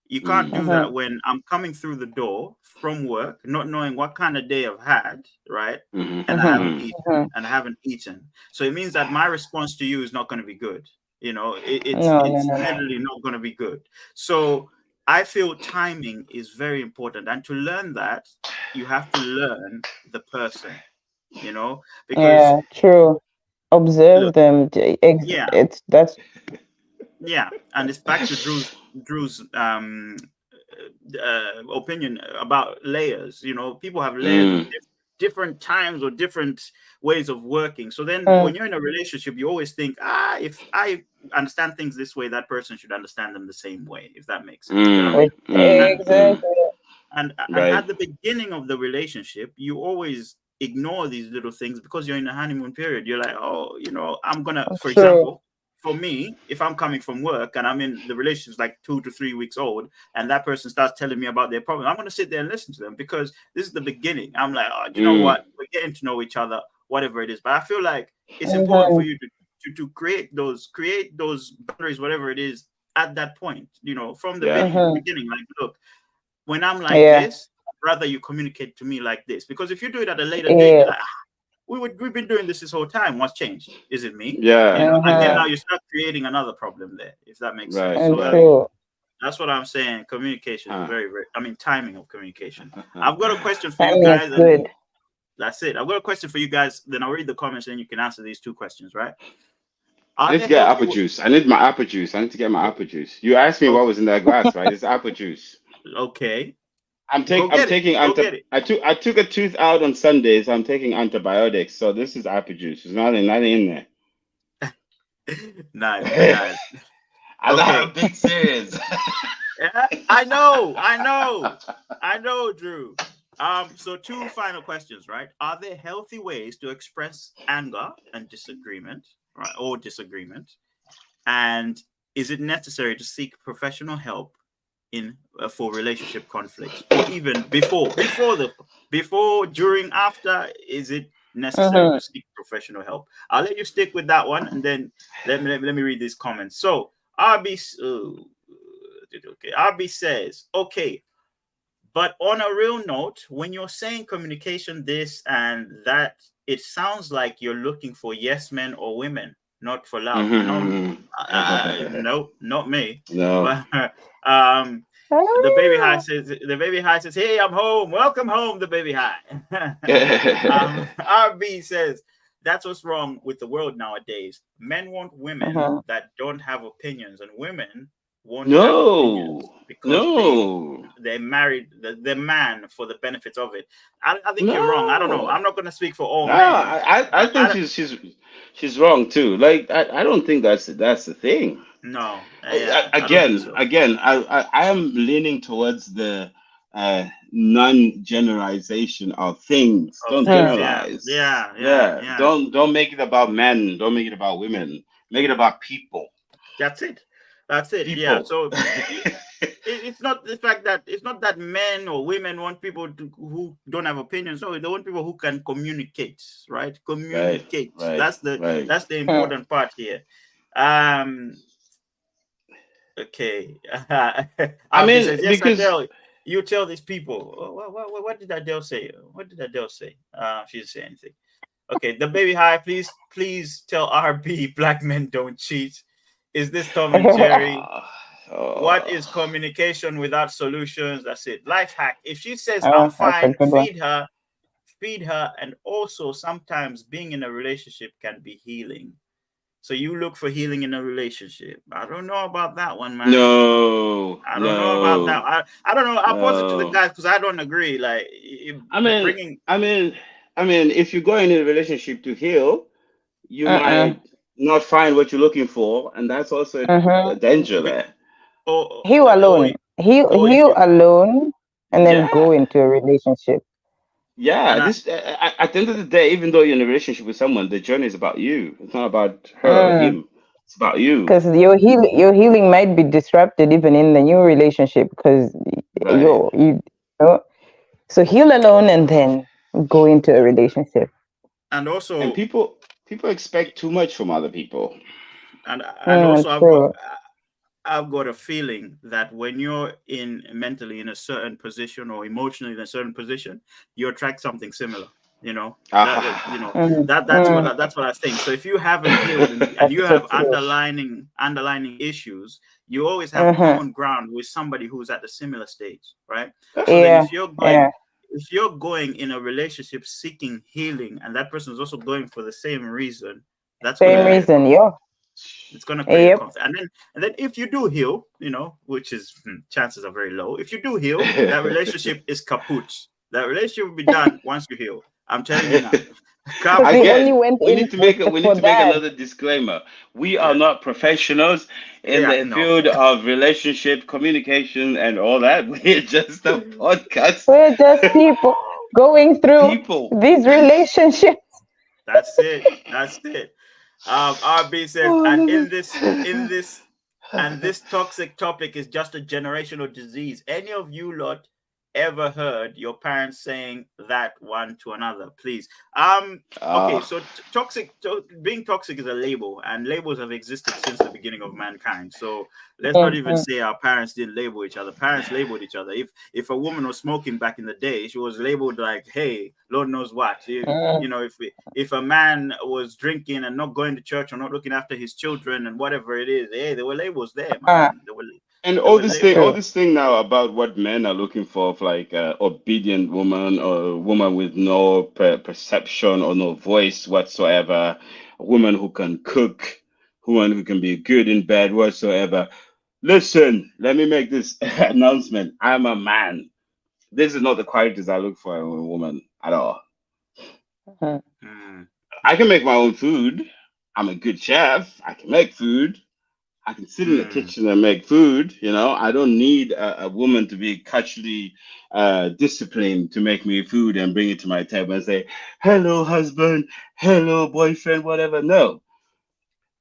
you can't Mm, do mm-hmm. that when I'm coming through the door from work, not knowing what kind of day I've had, right? mm, And I Mm-hmm. haven't mm. eaten, Mm-hmm. and I haven't eaten. So it means that my response to you is not going to be good. It's No, no, it's no, no. literally not going to be good. So I feel timing is very important, and to learn that, you have to learn the person. Because Yeah, true. Observe look, them. yeah, That's yeah, and it's back to Drew's opinion about layers. People have layers with Mm, different times or different ways of working. So then mm, when you're in a relationship, you always think, if I understand things this way, that person should understand them the same way, if that makes sense. You get what I mm, mean? And mm. exactly. and Right. at the beginning of the relationship, you always ignore these little things because you're in the honeymoon period. You're like, oh, I'm gonna, for True. example, for me, if I'm coming from work and I'm in the relationship's like 2 to 3 weeks old, and that person starts telling me about their problem, I'm gonna sit there and listen to them because this is the beginning. I'm like, oh, do you know Mm, what? We're getting to know each other, whatever it is. But I feel like it's important for Mm-hmm. you to create those boundaries, whatever it is, at that point. From the yeah. Mm-hmm. beginning. Like, look, when I'm like Yeah. this, rather you communicate to me like this. Because if you do it at a later date, Yeah. you're like, we've been doing this whole time. What's changed? Is it me? Yeah. And then Mm-hmm. now Yeah. you start creating another problem there, if that makes sense. Right. So And Right. true. that's what I'm saying. Communication is Huh. very, very, I mean, timing of communication. I've got a question for you Timing is guys, and good. that's it. I've got a question for you guys. Then I'll read the comments, and you can answer these two questions, right? I Are need to there get healthy? apple juice. I need my apple juice. I need to get my apple juice. You asked me Oh, what was in that glass, right? It's apple juice. okay, I'm go take I'm get it. taking Go get it. I took a tooth out on Sunday, so I'm taking antibiotics. So this is apple juice. There's nothing in Nice, there. nice. I'm Okay. big serious. Yeah, I know, Drew. So two final questions, right? Are there healthy ways to express anger and disagreement, right, or disagreement? And is it necessary to seek professional help in for relationship conflicts, or even before, during, after? Is it necessary Mm-hmm. to seek professional help? I'll let you stick with that one, and then let me read these comments. So RB says, okay, but on a real note, when you're saying communication this and that, it sounds like you're looking for yes men or women, not for love. No, no, not me. No. But the baby high says, hey, I'm home. Welcome home, the baby high. RB says, that's what's wrong with the world nowadays. Men want women Mm-hmm. that don't have opinions, and women won't have opinions No. because No. they married the man for the benefits of it. I think you're wrong. I don't know. No. I'm not going to speak for all No, men, I but think she's wrong too. Like I don't think that's the thing. no, yeah, I don't think Again, so. again, I am leaning towards the non-generalization of things. Of Don't things, yeah, generalize. yeah, yeah, Yeah. yeah. Don't make it about men. Don't make it about women. Make it about people. That's it. That's it. Yeah. People. So it's not the fact that it's not that men or women want people who don't have opinions. No, they want people who can communicate, right? Right. Communicate. Right. That's the Right. that's the important part here. Um. Okay. I He says mean, yes. because Adele, you tell these people. What did Adele say? What did Adele say? She didn't say anything. Okay. The baby high. Please tell RB black men don't cheat. Is this Tom and Jerry? What is oh, communication without solutions? That's it. Life hack. If she says I'm Oh, that's a fine, good one. feed her, and also sometimes being in a relationship can be healing. So you look for healing in a relationship. I don't know about that one, man. no, I don't know about that. no, I don't know. I'll pose it to the no. guys because I don't agree. Like I mean, bringing. I mean, I mean, if you go in a relationship to heal, you Uh-uh. might not find what you're looking for, and that's also a Mm-hmm. danger there. Or Heal or alone. if Heal you alone, and then Yeah, go into a relationship. yeah. and This at the end of the day, even though you're in a relationship with someone, the journey is about you. It's not about her or him. It's about you. Because your healing might be disrupted even in the new relationship because Right. you know. So heal alone and then go into a relationship. and And also people expect too much from other people. and also True. I've got a feeling that when you're in mentally in a certain position or emotionally in a certain position, you attract something similar. You know Ah. that's what I think. So if you haven't healed and That's you so have true. underlining issues, you always have Mm-hmm. common ground with somebody who's at a similar stage, right? So then Yeah. Yeah. if you're going in a relationship seeking healing and that person is also going for the same reason, that's going to Same create a Right. reason. Yeah. it's going to create a Yep. conflict. And then if you do heal, which is chances are very low. If you do heal, that relationship is kaput. That relationship will be done once you heal. I'm telling you now. Because he Kaput. only Again, went in we need for to make that. another disclaimer. We are Yeah. not professionals in Yeah. the No. field of relationship communication and all that. We're just a podcast. We're just people going through People. these relationships. That's it. That's it. RB says, and this toxic topic is just a generational disease. Any of you lot ever heard your parents saying that one to another? Please. Okay, uh, so being toxic is a label, and labels have existed since the beginning of mankind. So let's not even Mhm. say our parents didn't label each other. Parents labeled each other. If a woman was smoking back in the day, she was labeled like, hey, Lord knows what. If a man was drinking and not going to church or not looking after his children and whatever it is, hey, there were labels there, Ah, man. and There were all labels. true. this thing now about what men are looking for, of like obedient woman or a woman with no perception or no voice whatsoever, a woman who can cook, woman who can be good in bed whatsoever. Listen, let me make this announcement. I'm a man. This is not the qualities I look for in a woman at all. Mhm. Mm, I can make my own food. I'm a good chef. I can make food. I can sit in the mm, kitchen and make food. I don't need a woman to be culturally disciplined to make me food and bring it to my table and say, "Hello, husband. Hello, boyfriend." Whatever. No,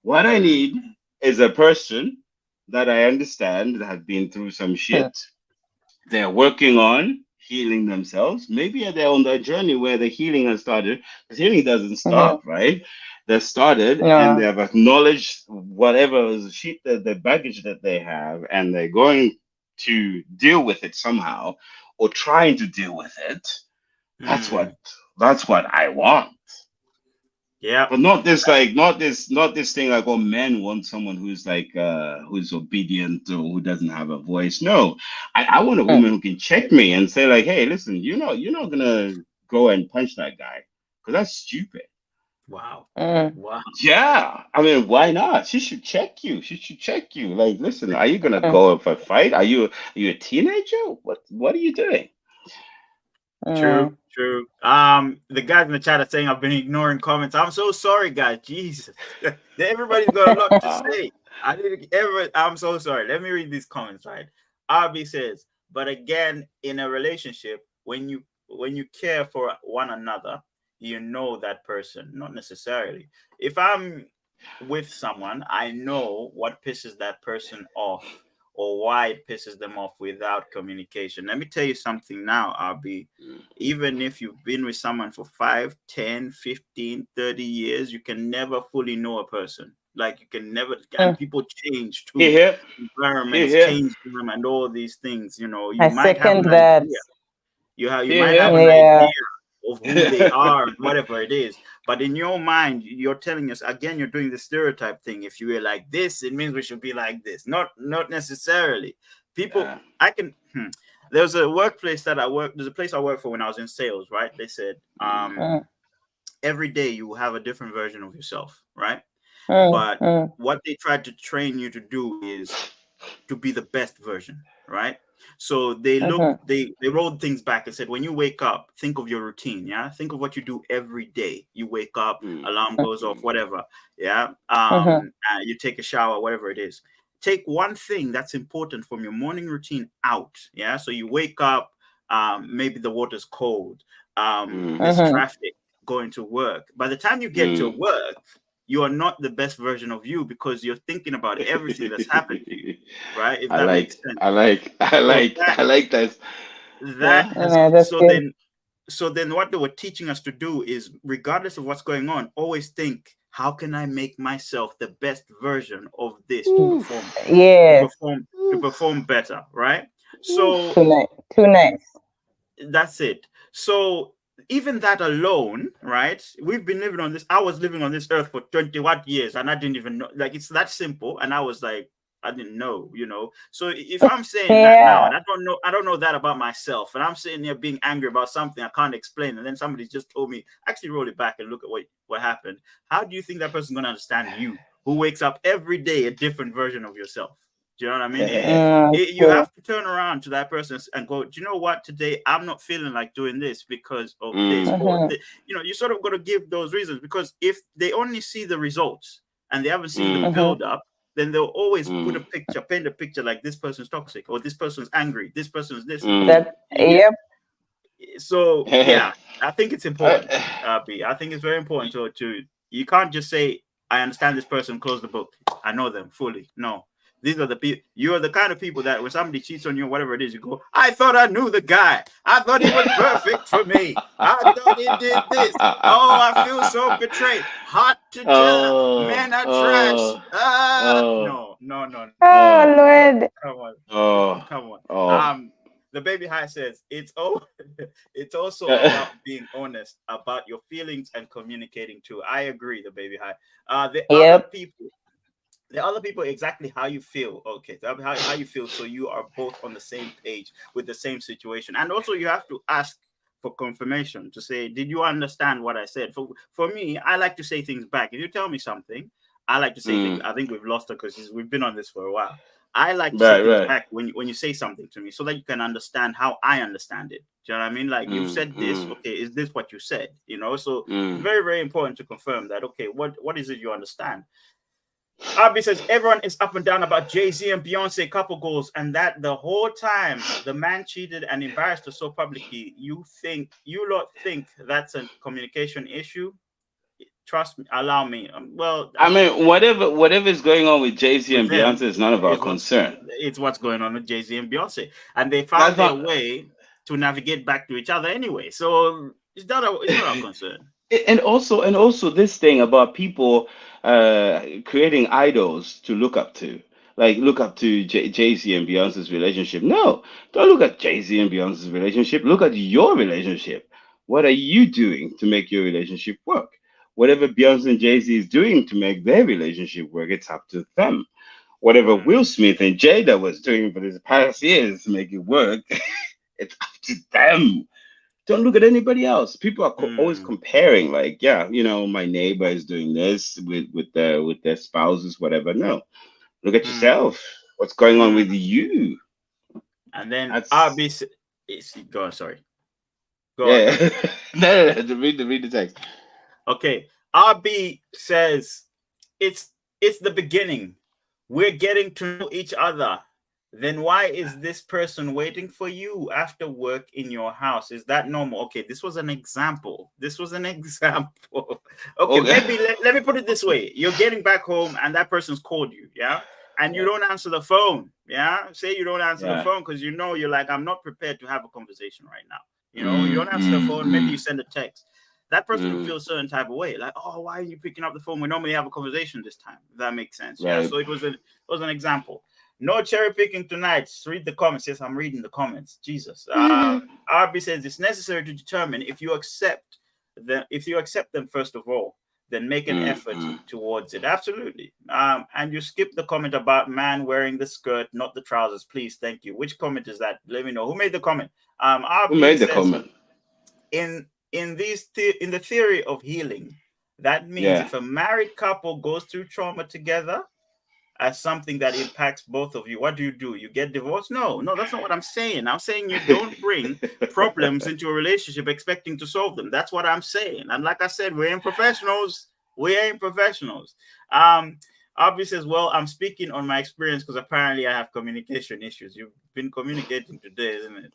what I mm, need is a person that I understand that has been through some shit. They're working on healing themselves. Maybe they're on their journey where the healing has started. Because healing doesn't Mhm. stop, right? They started and they No. have acknowledged whatever shit that the baggage that they have, and they're going to deal with it somehow, or trying to deal with it. That's mm. what that's what I want. Yeah. But not this thing like, oh, men want someone who's like who's obedient or who doesn't have a voice. No, I want a Mm. woman who can check me and say like, hey, listen, you're not gonna go and punch that guy because that's stupid. Wow. Mm. Wow. Yeah, I mean, why not? She should check you. She should check you. Like, listen, are you gonna Mm. go for a fight? Are you a teenager? What are you doing? True. Mm. True. The guys in the chat are saying I've been ignoring comments. I'm so sorry, guys. Jesus. Everybody's got a lot to say. I'm so sorry. Let me read these comments, right? RB says, But again, in a relationship, when you care for one another, you know that person. Not necessarily. If I'm with someone, I know what pisses that person off or why it pisses them off without communication. Let me tell you something now, RB. Even if you've been with someone for 5, 10, 15, 30 years, you can never fully know a person. Like you can never, and people change too. Here, here, Environments here, change them and all these things. You know, you I might have second an that. idea. You might here, have an Yeah. idea of who they are and whatever it is, but in your mind, you're telling us again. You're doing the stereotype thing. If you were like this, it means we should be like this. Not necessarily. People, here. I can. There's a workplace that I work. There's a place I worked for when I was in sales. Right? They said, Mm, every day you have a different version of yourself. Right? mm, But mm, what they tried to train you to do is to be the best version, right? So mhm, they rolled things back and said, when you wake up, think of your routine. Yeah, think of what you do every day. You wake up, Mm, alarm goes off, mm, whatever. Yeah, mhm. you take a shower, whatever it is. Take one thing that's important from your morning routine out. Yeah, so you wake up, maybe the water's cold, mm, there's Mhm. traffic going to work. By the time you get to mm. work, you are not the best version of you because you're thinking about everything that's happened to you, right? If I that makes like, sense. I like, I So like, I like that. that Yeah. has Yeah, that's good. so then what they were teaching us to do is, regardless of what's going on, always think, how can I make myself the best version of this to perform, Oof, Yes. to oof, perform better, right? oof. So Too nice. Too nice. that's it. So even that alone, right? We've been living on this. I was living on this earth for 20 what years, and I didn't even know. Like it's that simple, and I was like, I didn't know, you know. So if I'm saying that now, Yeah. and I don't know that about myself, and I'm sitting here being angry about something I can't explain, and then somebody just told me, actually roll it back and look at what happened. How do you think that person's gonna understand you, who wakes up every day a different version of yourself? Do you know what I mean? You True. have to turn around to that person and go, do you know what? Today, I'm not feeling like doing this because of this. Mm, Or, Mhm. you know, you sort of got to give those reasons, because if they only see the results and they haven't seen the mm, Mhm. build up, then they'll always put a mm, picture, paint a picture like this person's toxic or this person's angry, this person's this. mm. That. Yep. So, yeah, I think it's important, I- B. I think it's very important you can't just say, I understand this person, close the book. I know them fully. No. These are the people. You are the kind of people that when somebody cheats on you, whatever it is, you go, I thought I knew the guy. I thought he was perfect for me. I thought he did this. Oh, I feel so betrayed. Hot to death. oh, Men are trash. oh, oh, No. Oh oh, Lord. Come on. oh, Come on. oh. The baby high says it's also about being honest about your feelings and communicating too. I agree, the baby high. Yep. The other people exactly how you feel. Okay, how you feel, so you are both on the same page with the same situation. And also you have to ask for confirmation to say, did you understand what I said? For me, I like to say things back. If you tell me something, I like to say things. Mm, I think we've lost her because we've been on this for a while. I like to say right, things right. back when you say something to me, so that you can understand how I understand it. Do you know what I mean? Like, you've Mm, said this, mm, okay, is this what you said? You know, so it's mm. very, very important to confirm that, okay, what is it you understand? Abby says everyone is up and down about Jay-Z and Beyonce couple goals, and that the whole time the man cheated and embarrassed her so publicly. You lot think that's a communication issue? Trust me, allow me. Well, I mean, whatever is going on with Jay-Z with and Beyonce them is none of our is what's concern. it's what's going on with Jay-Z and Beyonce, and they That's found their not. way to navigate back to each other anyway. So it's not our concern. And also this thing about people creating idols to look up to, like look up to Jay-Z and Beyonce's relationship. No, don't look at Jay-Z and Beyonce's relationship. Look at your relationship. What are you doing to make your relationship work? Whatever Beyonce and Jay-Z is doing to make their relationship work, it's up to them. Whatever Will Mm, Smith and Jada was doing for these past years to make it work, it's up to them. Don't look at anybody else. People are always mm, comparing, like, yeah, my neighbor is doing this with their spouses, whatever. No, look at mm, yourself. What's going on mm. with you? And then That's go on, sorry. Go on, yeah. sorry. No, read the text. Okay. RB says it's the beginning. We're getting to know each other. then why is this person waiting for you after work in your house? Is that normal? Okay, this was an example. Okay, Okay. maybe let me put it this way. You're getting back home and that person's called you, yeah? And you Yeah. don't answer the phone, yeah? Say you don't answer the Yeah. phone because you're like, I'm not prepared to have a conversation right now. You don't answer the phone, maybe you send a text. That person will feel a certain type of way, like, oh, why are you picking up the phone? We normally have a conversation this time. If that makes sense, yeah? Right. So it was an example. No cherry picking tonight. Read the comments. Yes, I'm reading the comments. Jesus. RB says it's necessary to determine if you accept them first of all, then make an effort towards it. Absolutely. And you skip the comment about man wearing the skirt, not the trousers. Please, thank you. Which comment is that? Let me know. Who made the comment? Who RB made the says comment? in the theory of healing, that means Yeah. if a married couple goes through trauma together as something that impacts both of you, what do? You get divorced? No, that's not what I'm saying. I'm saying you don't bring problems into a relationship expecting to solve them. That's what I'm saying. And like I said, we ain't professionals. Aubrey says, well, I'm speaking on my experience because apparently I have communication issues. You've been communicating today, isn't it?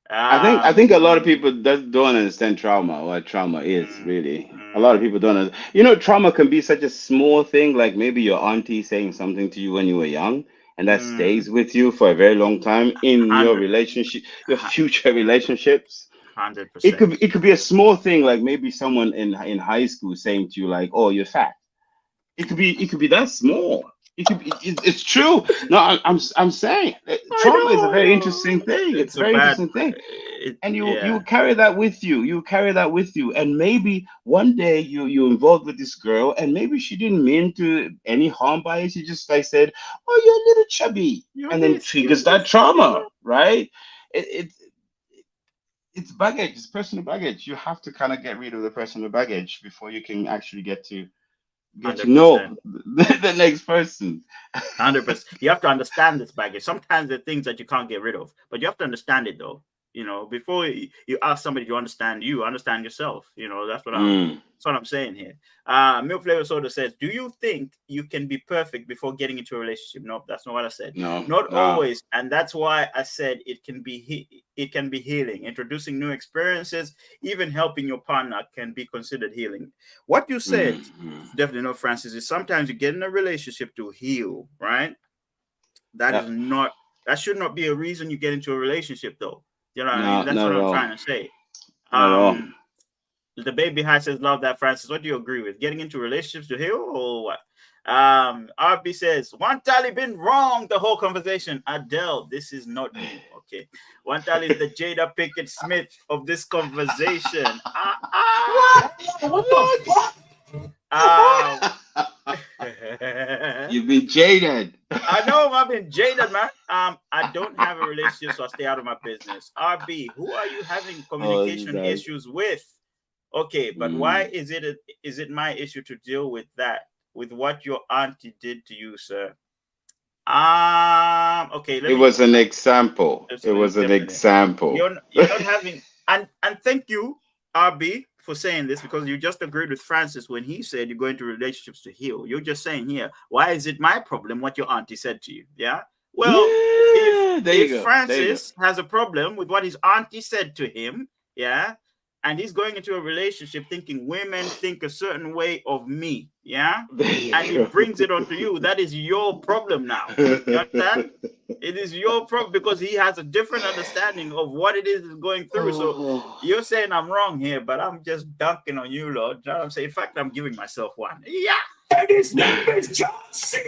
I think a lot of people don't understand trauma, what trauma is really. A lot of people don't trauma can be such a small thing, like maybe your auntie saying something to you when you were young, and that stays with you for a very long time in your 100, relationship, your future relationships. It 100%. could be a small thing, like maybe someone in high school saying to you like, "Oh, you're fat." It could be that small. It's true. No, I'm saying I trauma is a very know interesting thing. It's it's a a very bad, interesting thing, and you yeah. carry that with you. You carry that with you, and maybe one day you involved with this girl, and maybe she didn't mean to any harm by it. She just like said, "Oh, you're a little chubby," You're a and then bit triggers skinny. that trauma, right? It, it it's baggage. It's personal baggage. You have to kind of get rid of the personal baggage before you can actually get to know 100%. the next person. 100%. You have to understand this baggage. Sometimes there are things that you can't get rid of, but you have to understand it though. Before you ask somebody to understand you, understand yourself. That's what I'm saying here. Milk Flavor Soda says, "Do you think you can be perfect before getting into a relationship?" Nope, that's not what I said. No, Not no. always, and that's why I said it can be healing. Introducing new experiences, even helping your partner, can be considered healing. What you said, definitely not, Francis, is sometimes you get in a relationship to heal, right? That is Yep. not that should not be a reason you get into a relationship, though. You know what I mean? No, That's not what at I'm all. trying to say. Not at all. The baby high says, love that, Francis. What do you agree with? Getting into relationships to heal or what? RB says, Wantali been wrong the whole conversation. Adele, this is not new. Okay. Wantali is the Jada Pickett Smith of this conversation. What? You've been jaded. I know I've been jaded, man. I don't have a relationship, so I stay out of my business. RB, who are you having communication issues with? Okay, but why is it my issue to deal with that, with what your auntie did to you, sir? Okay, It was an example. It was an definitely. example. You're not having, and thank you, RB, for saying this, because you just agreed with Francis when he said you go into relationships to heal. You're just saying here, why is it my problem what your auntie said to you? Yeah. Well, Yeah, there you if go. There you go. Francis has a problem with what his auntie said to him, yeah, and he's going into a relationship thinking women think a certain way of me, yeah, and he brings it onto you, that is your problem now. You understand? It is your problem because he has a different understanding of what it is he's going through. So you're saying I'm wrong here, but I'm just dunking on you, Lord. You know what I'm saying? In fact, I'm giving myself one. Yeah. And his name is John C.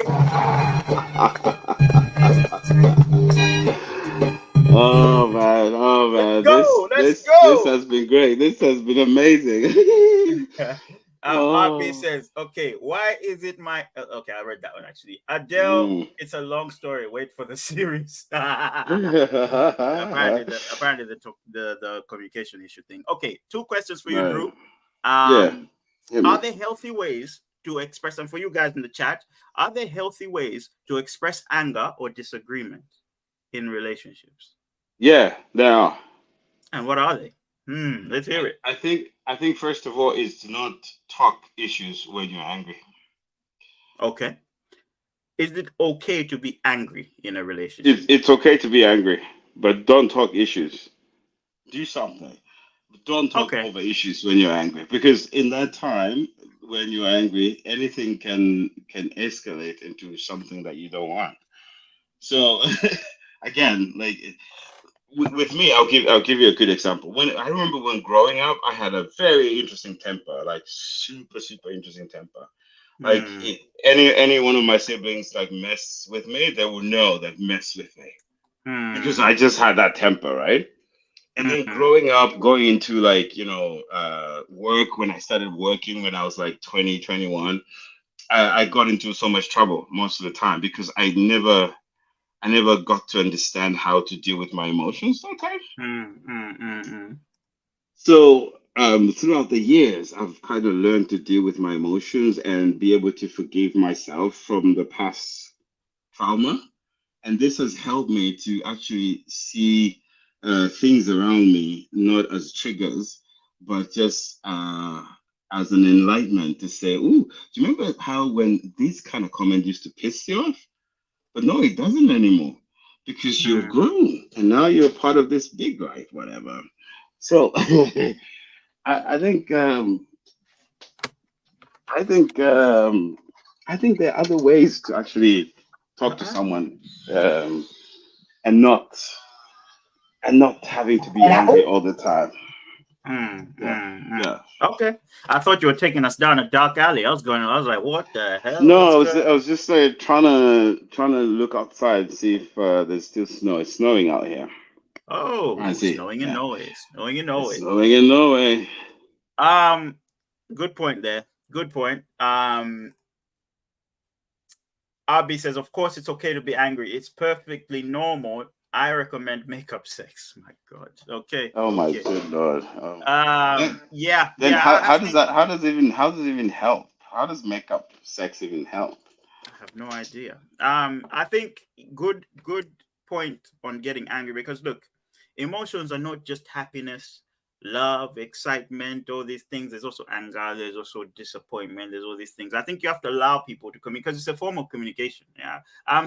Oh man, Let's this go. has been great. This has been amazing. RB Oh. says, okay, why is it my okay, I read that one actually. Adele, it's a long story. Wait for the series. apparently the communication issue thing. Okay, two questions for you, Right. Drew. Yeah. Hit Are me. there healthy ways to express, and for you guys in the chat, are there healthy ways to express anger or disagreement in relationships? Yeah, there are. And what are they? Let's hear it. I think first of all is to not talk issues when you're angry. Okay. is it okay to be angry in a relationship? It's okay to be angry, but don't talk issues. Do something. But don't talk Okay. over issues when you're angry, because in that time when you're angry, anything can escalate into something that you don't want. So again, like with me, I'll give you a good example. When I remember when growing up, I had a very interesting temper, like super interesting temper. Like Hmm. any one of my siblings like mess with me, they will know that mess with me because Hmm. I just had that temper, right? And then Hmm. growing up, going into like work, when I started working when I was like 20, 21, I got into so much trouble most of the time because I never got to understand how to deal with my emotions that time. Hmm. Hmm. Hmm. So throughout the years, I've kind of learned to deal with my emotions and be able to forgive myself from the past trauma. And this has helped me to actually see things around me not as triggers, but just as an enlightenment to say, "Ooh, do you remember how when this kind of comment used to piss you off? But no, it doesn't anymore because you've Hmm. grown and now you're part of this big life, whatever." So I think I think I think there are other ways to actually talk to Uh-uh. someone um, and not having to be angry all the time. Mm, Yeah, mm, yeah. mm. Okay. I thought you were taking us down a dark alley. I was like, what the hell? No, What's going I on? was just trying to look outside, see if there's still snow. It's snowing out here. I Oh, see. snowing in Yeah, Norway. Snowing in it's Norway. snowing in Norway. Um, good point there. Good point. Abby says, of course it's okay to be angry. It's perfectly normal. I recommend makeup sex. My God. Okay, Oh my okay. good lord. Then Yeah, then yeah. how I how does think that how does it even help? How does makeup sex even help? I have no idea. I think good point on getting angry because look, emotions are not just happiness, love, excitement, all these things. There's also anger, there's also disappointment, there's all these things. I think you have to allow people to communicate because it's a form of communication. Yeah.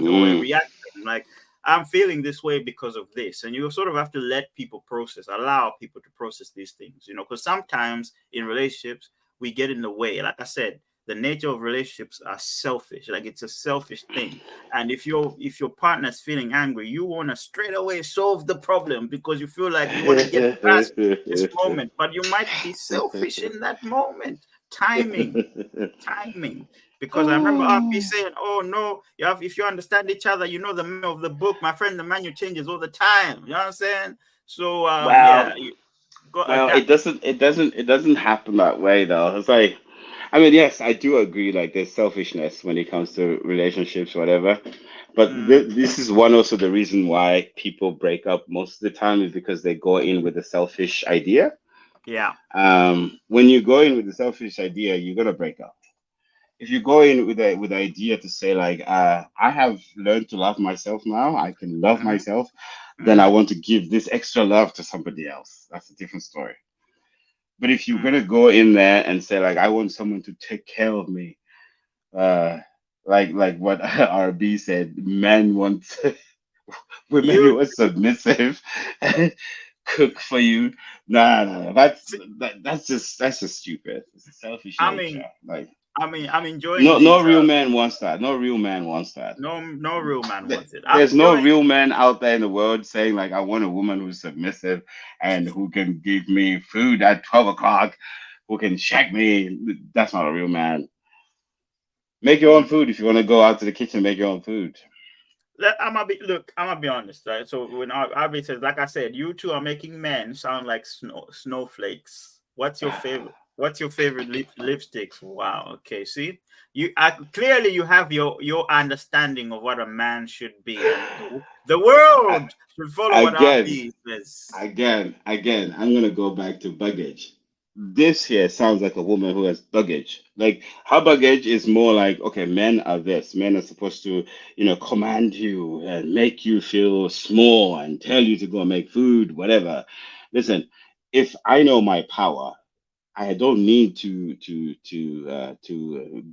Or a Mm. reaction. Like I'm feeling this way because of this. And you sort of have to let people process, allow people to process these things, because sometimes in relationships we get in the way. Like I said, the nature of relationships are selfish, like it's a selfish thing. And if your partner's feeling angry, you want to straight away solve the problem because you feel like you want to get past this moment, but you might be selfish in that moment. Timing. Because I remember RP Oh, saying, oh no, if you understand each other, you know the manual of the book, my friend, the manual changes all the time, you know what I'm saying? So yeah, well, you got to well, adapt. it doesn't happen that way though. It's like, I mean, yes, I do agree. Like, there's selfishness when it comes to relationships, whatever. But Mm, this is one also the reason why people break up most of the time is because they go in with a selfish idea. yeah. When you go in with a selfish idea, you're gonna break up. If you go in with the idea to say like, I have learned to love myself now, I can love Hmm. myself, then I Hmm. want to give this extra love to somebody else. That's a different story. But if you're gonna Hmm. go in there and say like, I want someone to take care of me, uh, like what RB said, men want women You who are submissive, cook for you. Nah, that's just stupid. It's a selfish I nature. mean, Like, I'm enjoying no these. real man wants that. No real man wants that. No real man wants it. I'm There's no enjoying. real man out there in the world saying like, I want a woman who's submissive and who can give me food at 12 o'clock, who can check me. That's not a real man. Make your own Mm. food if you want to go out to the kitchen. Make your own food. I'm gonna be honest, right? So when Arby says, like I said, you two are making men sound like snowflakes. What's your favorite lipsticks? Wow. Okay. See, clearly you have your understanding of what a man should be, and the I, world should follow what again, Arby says. again, I'm gonna go back to baggage. This here sounds like a woman who has baggage. Like, her baggage is more like, okay, men are this. Men are supposed to, command you and make you feel small and tell you to go make food, whatever. Listen, if I know my power, I don't need to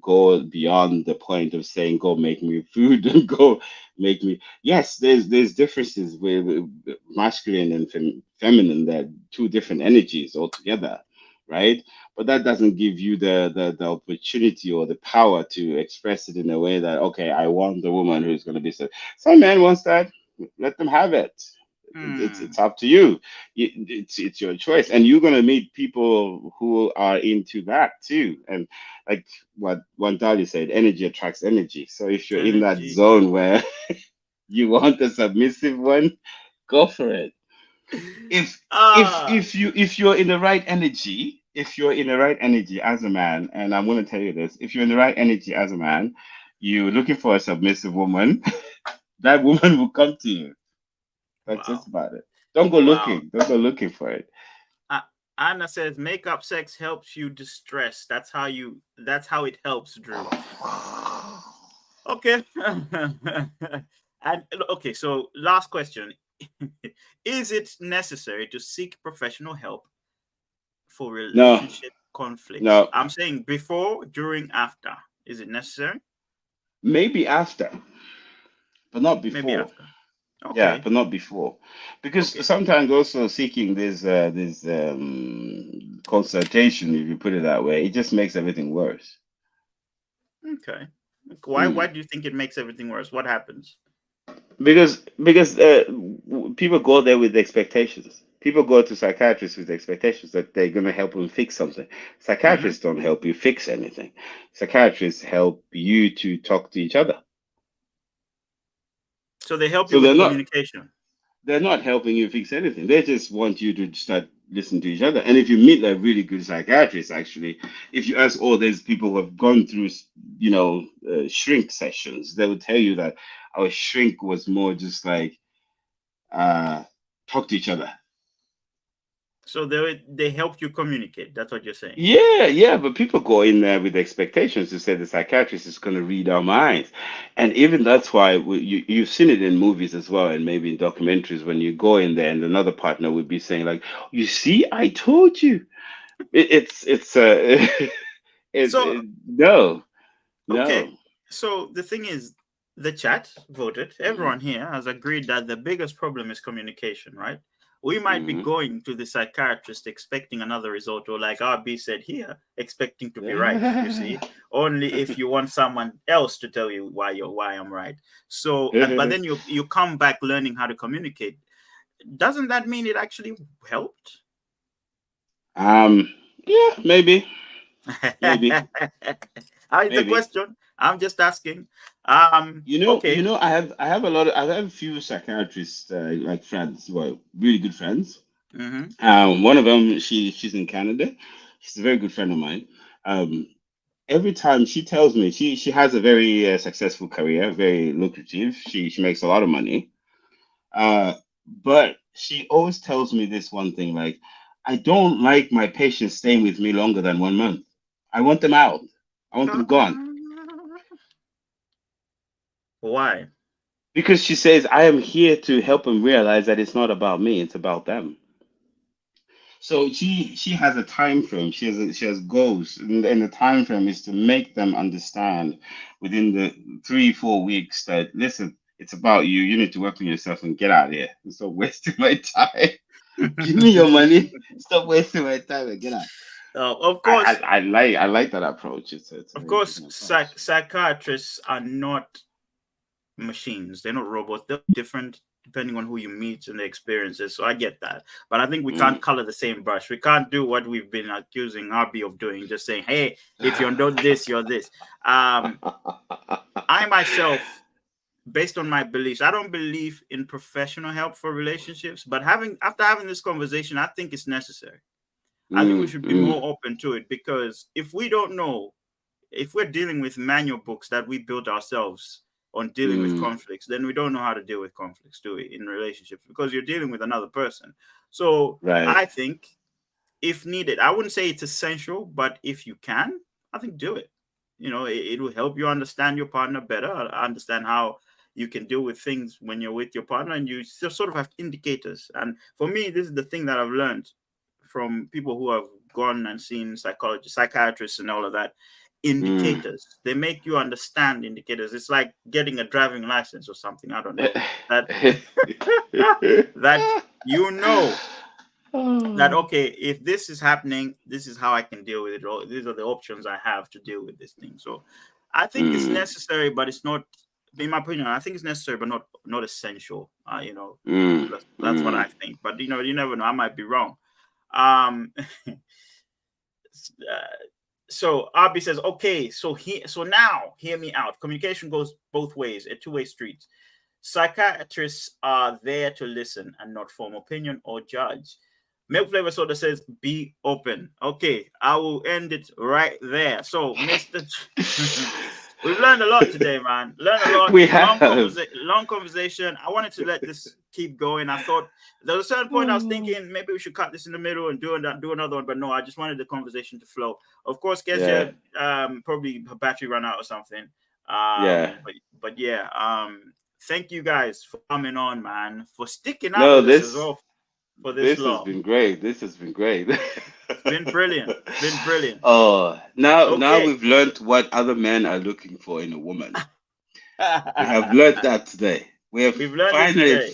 go beyond the point of saying go make me food and go make me. Yes, there's differences with masculine and feminine. They're two different energies altogether, right? But that doesn't give you the opportunity or the power to express it in a way that, okay, I want the woman who's going to be so. Some man wants that. Let them have it. It's Hmm. up to you. It's your choice, and you're gonna meet people who are into that too. And like what Wantali said, energy attracts energy. So if you're in that Energy. zone where you want a submissive one, go for it. If Ah, if you're in the right energy, if you're in the right energy as a man, and I'm gonna tell you this, if you're in the right energy as a man, you're looking for a submissive woman, that woman will come to you. That's just wow. about it. Don't go Wow. looking. Don't go looking for it. Uh, Anna says makeup sex helps you distress. That's how it helps, Drew. Okay. And okay, so last question. Is it necessary to seek professional help for No, relationship conflicts? no. I'm saying before, during, after. Is it necessary? Maybe after, but not Maybe before. after. Yeah, Okay. but not before, because Okay. sometimes also seeking this consultation, if you put it that way, it just makes everything worse. Okay. Why Mm. do you think it makes everything worse? What happens? Because people go there with expectations. People go to psychiatrists with expectations that they're going to help them fix something. Hmm. Psychiatrists don't help you fix anything. Psychiatrists help you to talk to each other. So they help you So with communication. they're not helping you fix anything. They just want you to start listening to each other. And if you meet a really good psychiatrist, actually, if you ask all these people who have gone through, shrink sessions, they would tell you that our shrink was more just like uh, talk to each other. So they help you communicate. That's what you're saying. Yeah, yeah, but people go in there with expectations to say the psychiatrist is going to read our minds, and even that's why you've seen it in movies as well, and maybe in documentaries when you go in there and another partner would be saying like, "You see, I told you." So No, okay. no. So the thing is, the chat voted. Everyone here has agreed that the biggest problem is communication, right? We might be Mm-hmm. going to the psychiatrist expecting another result, or like RB said here, expecting to be right. You see, only if you want someone else to tell you why I'm right. So, but then you come back learning how to communicate. Doesn't that mean it actually helped? um, yeah, maybe, maybe, It's a maybe. question. I'm just asking. You Okay. know, I have a few psychiatrists like friends, well, really good friends. Mm-hmm. One of them, she's in Canada. She's a very good friend of mine. Um, every time she tells me she has a very successful career, very lucrative. She makes a lot of money. Uh, but she always tells me this one thing, like, I don't like my patients staying with me longer than 1 month. I want them out. I want them gone. Why? Because she says I am here to help them realize that it's not about me, it's about them. So she has a time frame. She has goals, and the time frame is to make them understand within the 3 4 weeks that listen, it's about you. You need to work on yourself and get out of here. And stop wasting my time. Give me your money. Stop wasting my time and get out. Of course, I like that approach. It's a of very course, interesting approach. psychiatrists are not machines. They're not robots. They're different depending on who you meet and the experiences. So I get that. But I think we can't Mm. color the same brush. We can't do what we've been accusing RB of doing, just saying, hey, if you're not this, you're this. Um, I myself, based on my beliefs, I don't believe in professional help for relationships, but after having this conversation, I think it's necessary. I think we Mm, should be mm, more open to it because if we don't know, if we're dealing with manual books that we built ourselves on dealing with mm. conflicts, then we don't know how to deal with conflicts, do we, in relationships because you're dealing with another person. So Right. I think if needed, I wouldn't say it's essential, but if you can, I think do it. It will help you understand your partner better, understand how you can deal with things when you're with your partner, and you sort of have indicators. And for me, this is the thing that I've learned from people who have gone and seen psychologists, psychiatrists, and all of that. Indicators. They make you understand indicators. It's like getting a driving license or something. I don't know that that you know that okay, if this is happening, this is how I can deal with it. Or these are the options I have to deal with this thing. So I think it's necessary, but it's not. In my opinion, I think it's necessary, but not essential. That's what I think. But you never know. I might be wrong. Um, So Abi says, okay, so now hear me out. Communication goes both ways, a two-way street. Psychiatrists are there to listen and not form opinion or judge. Milk Flavor Soda says, be open. Okay, I will end it right there. So, Mr. We've learned a lot today, man. Learned a lot. We have. Long conversation. I wanted to let this keep going. I thought there was a certain point I was thinking maybe we should cut this in the middle and do another one, but no, I just wanted the conversation to flow. Of course, Kesia, probably her battery ran out or something. But yeah, thank you guys for coming on, man, for sticking out with us as well for this long. Has been great. This has been great. It's been brilliant. It's been brilliant. Oh, now we've learned what other men are looking for in a woman. We have learned that today. We've learned it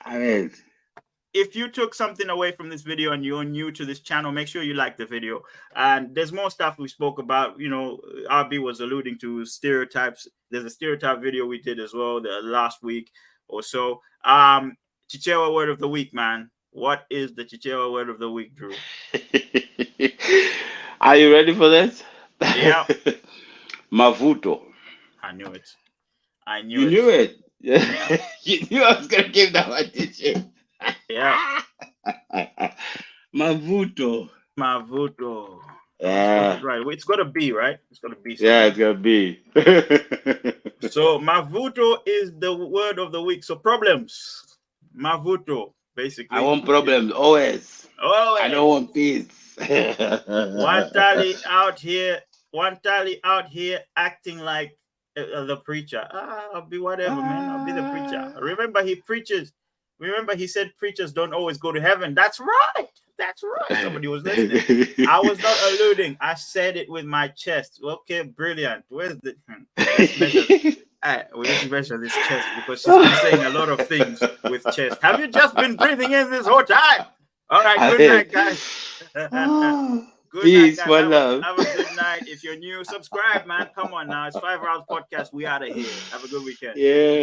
today. If you took something away from this video and you're new to this channel, make sure you like the video. And there's more stuff we spoke about. RB was alluding to stereotypes. There's a stereotype video we did as well the last week or so. Chichewa word of the week, man. What is the Chichewa word of the week, Drew? Are you ready for this? Yeah. Mavuto. I knew it. You knew it. Yeah. You knew I was going to give that one, did you? Yeah. Mavuto. Yeah. Right. It's got to be, right? It's got to be. Yeah, it's got to be. So, Mavuto is the word of the week. So, problems. Mavuto, basically. I want problems always. I don't want peace. Wantali out here acting like the preacher. I'll be whatever, man. I'll be the preacher. Remember, he preaches. Remember, he said preachers don't always go to heaven. That's right. Somebody was listening. I was not alluding. I said it with my chest. Okay, brilliant. Where's the... we have to measure this chest because she's been saying a lot of things with chest. Have you just been breathing in this whole time? All right, good night, guys. Good Peace, night, one love. Have a good night. If you're new, subscribe, man. Come on now. It's 5 Hours Podcast. We out of here. Have a good weekend. Yeah.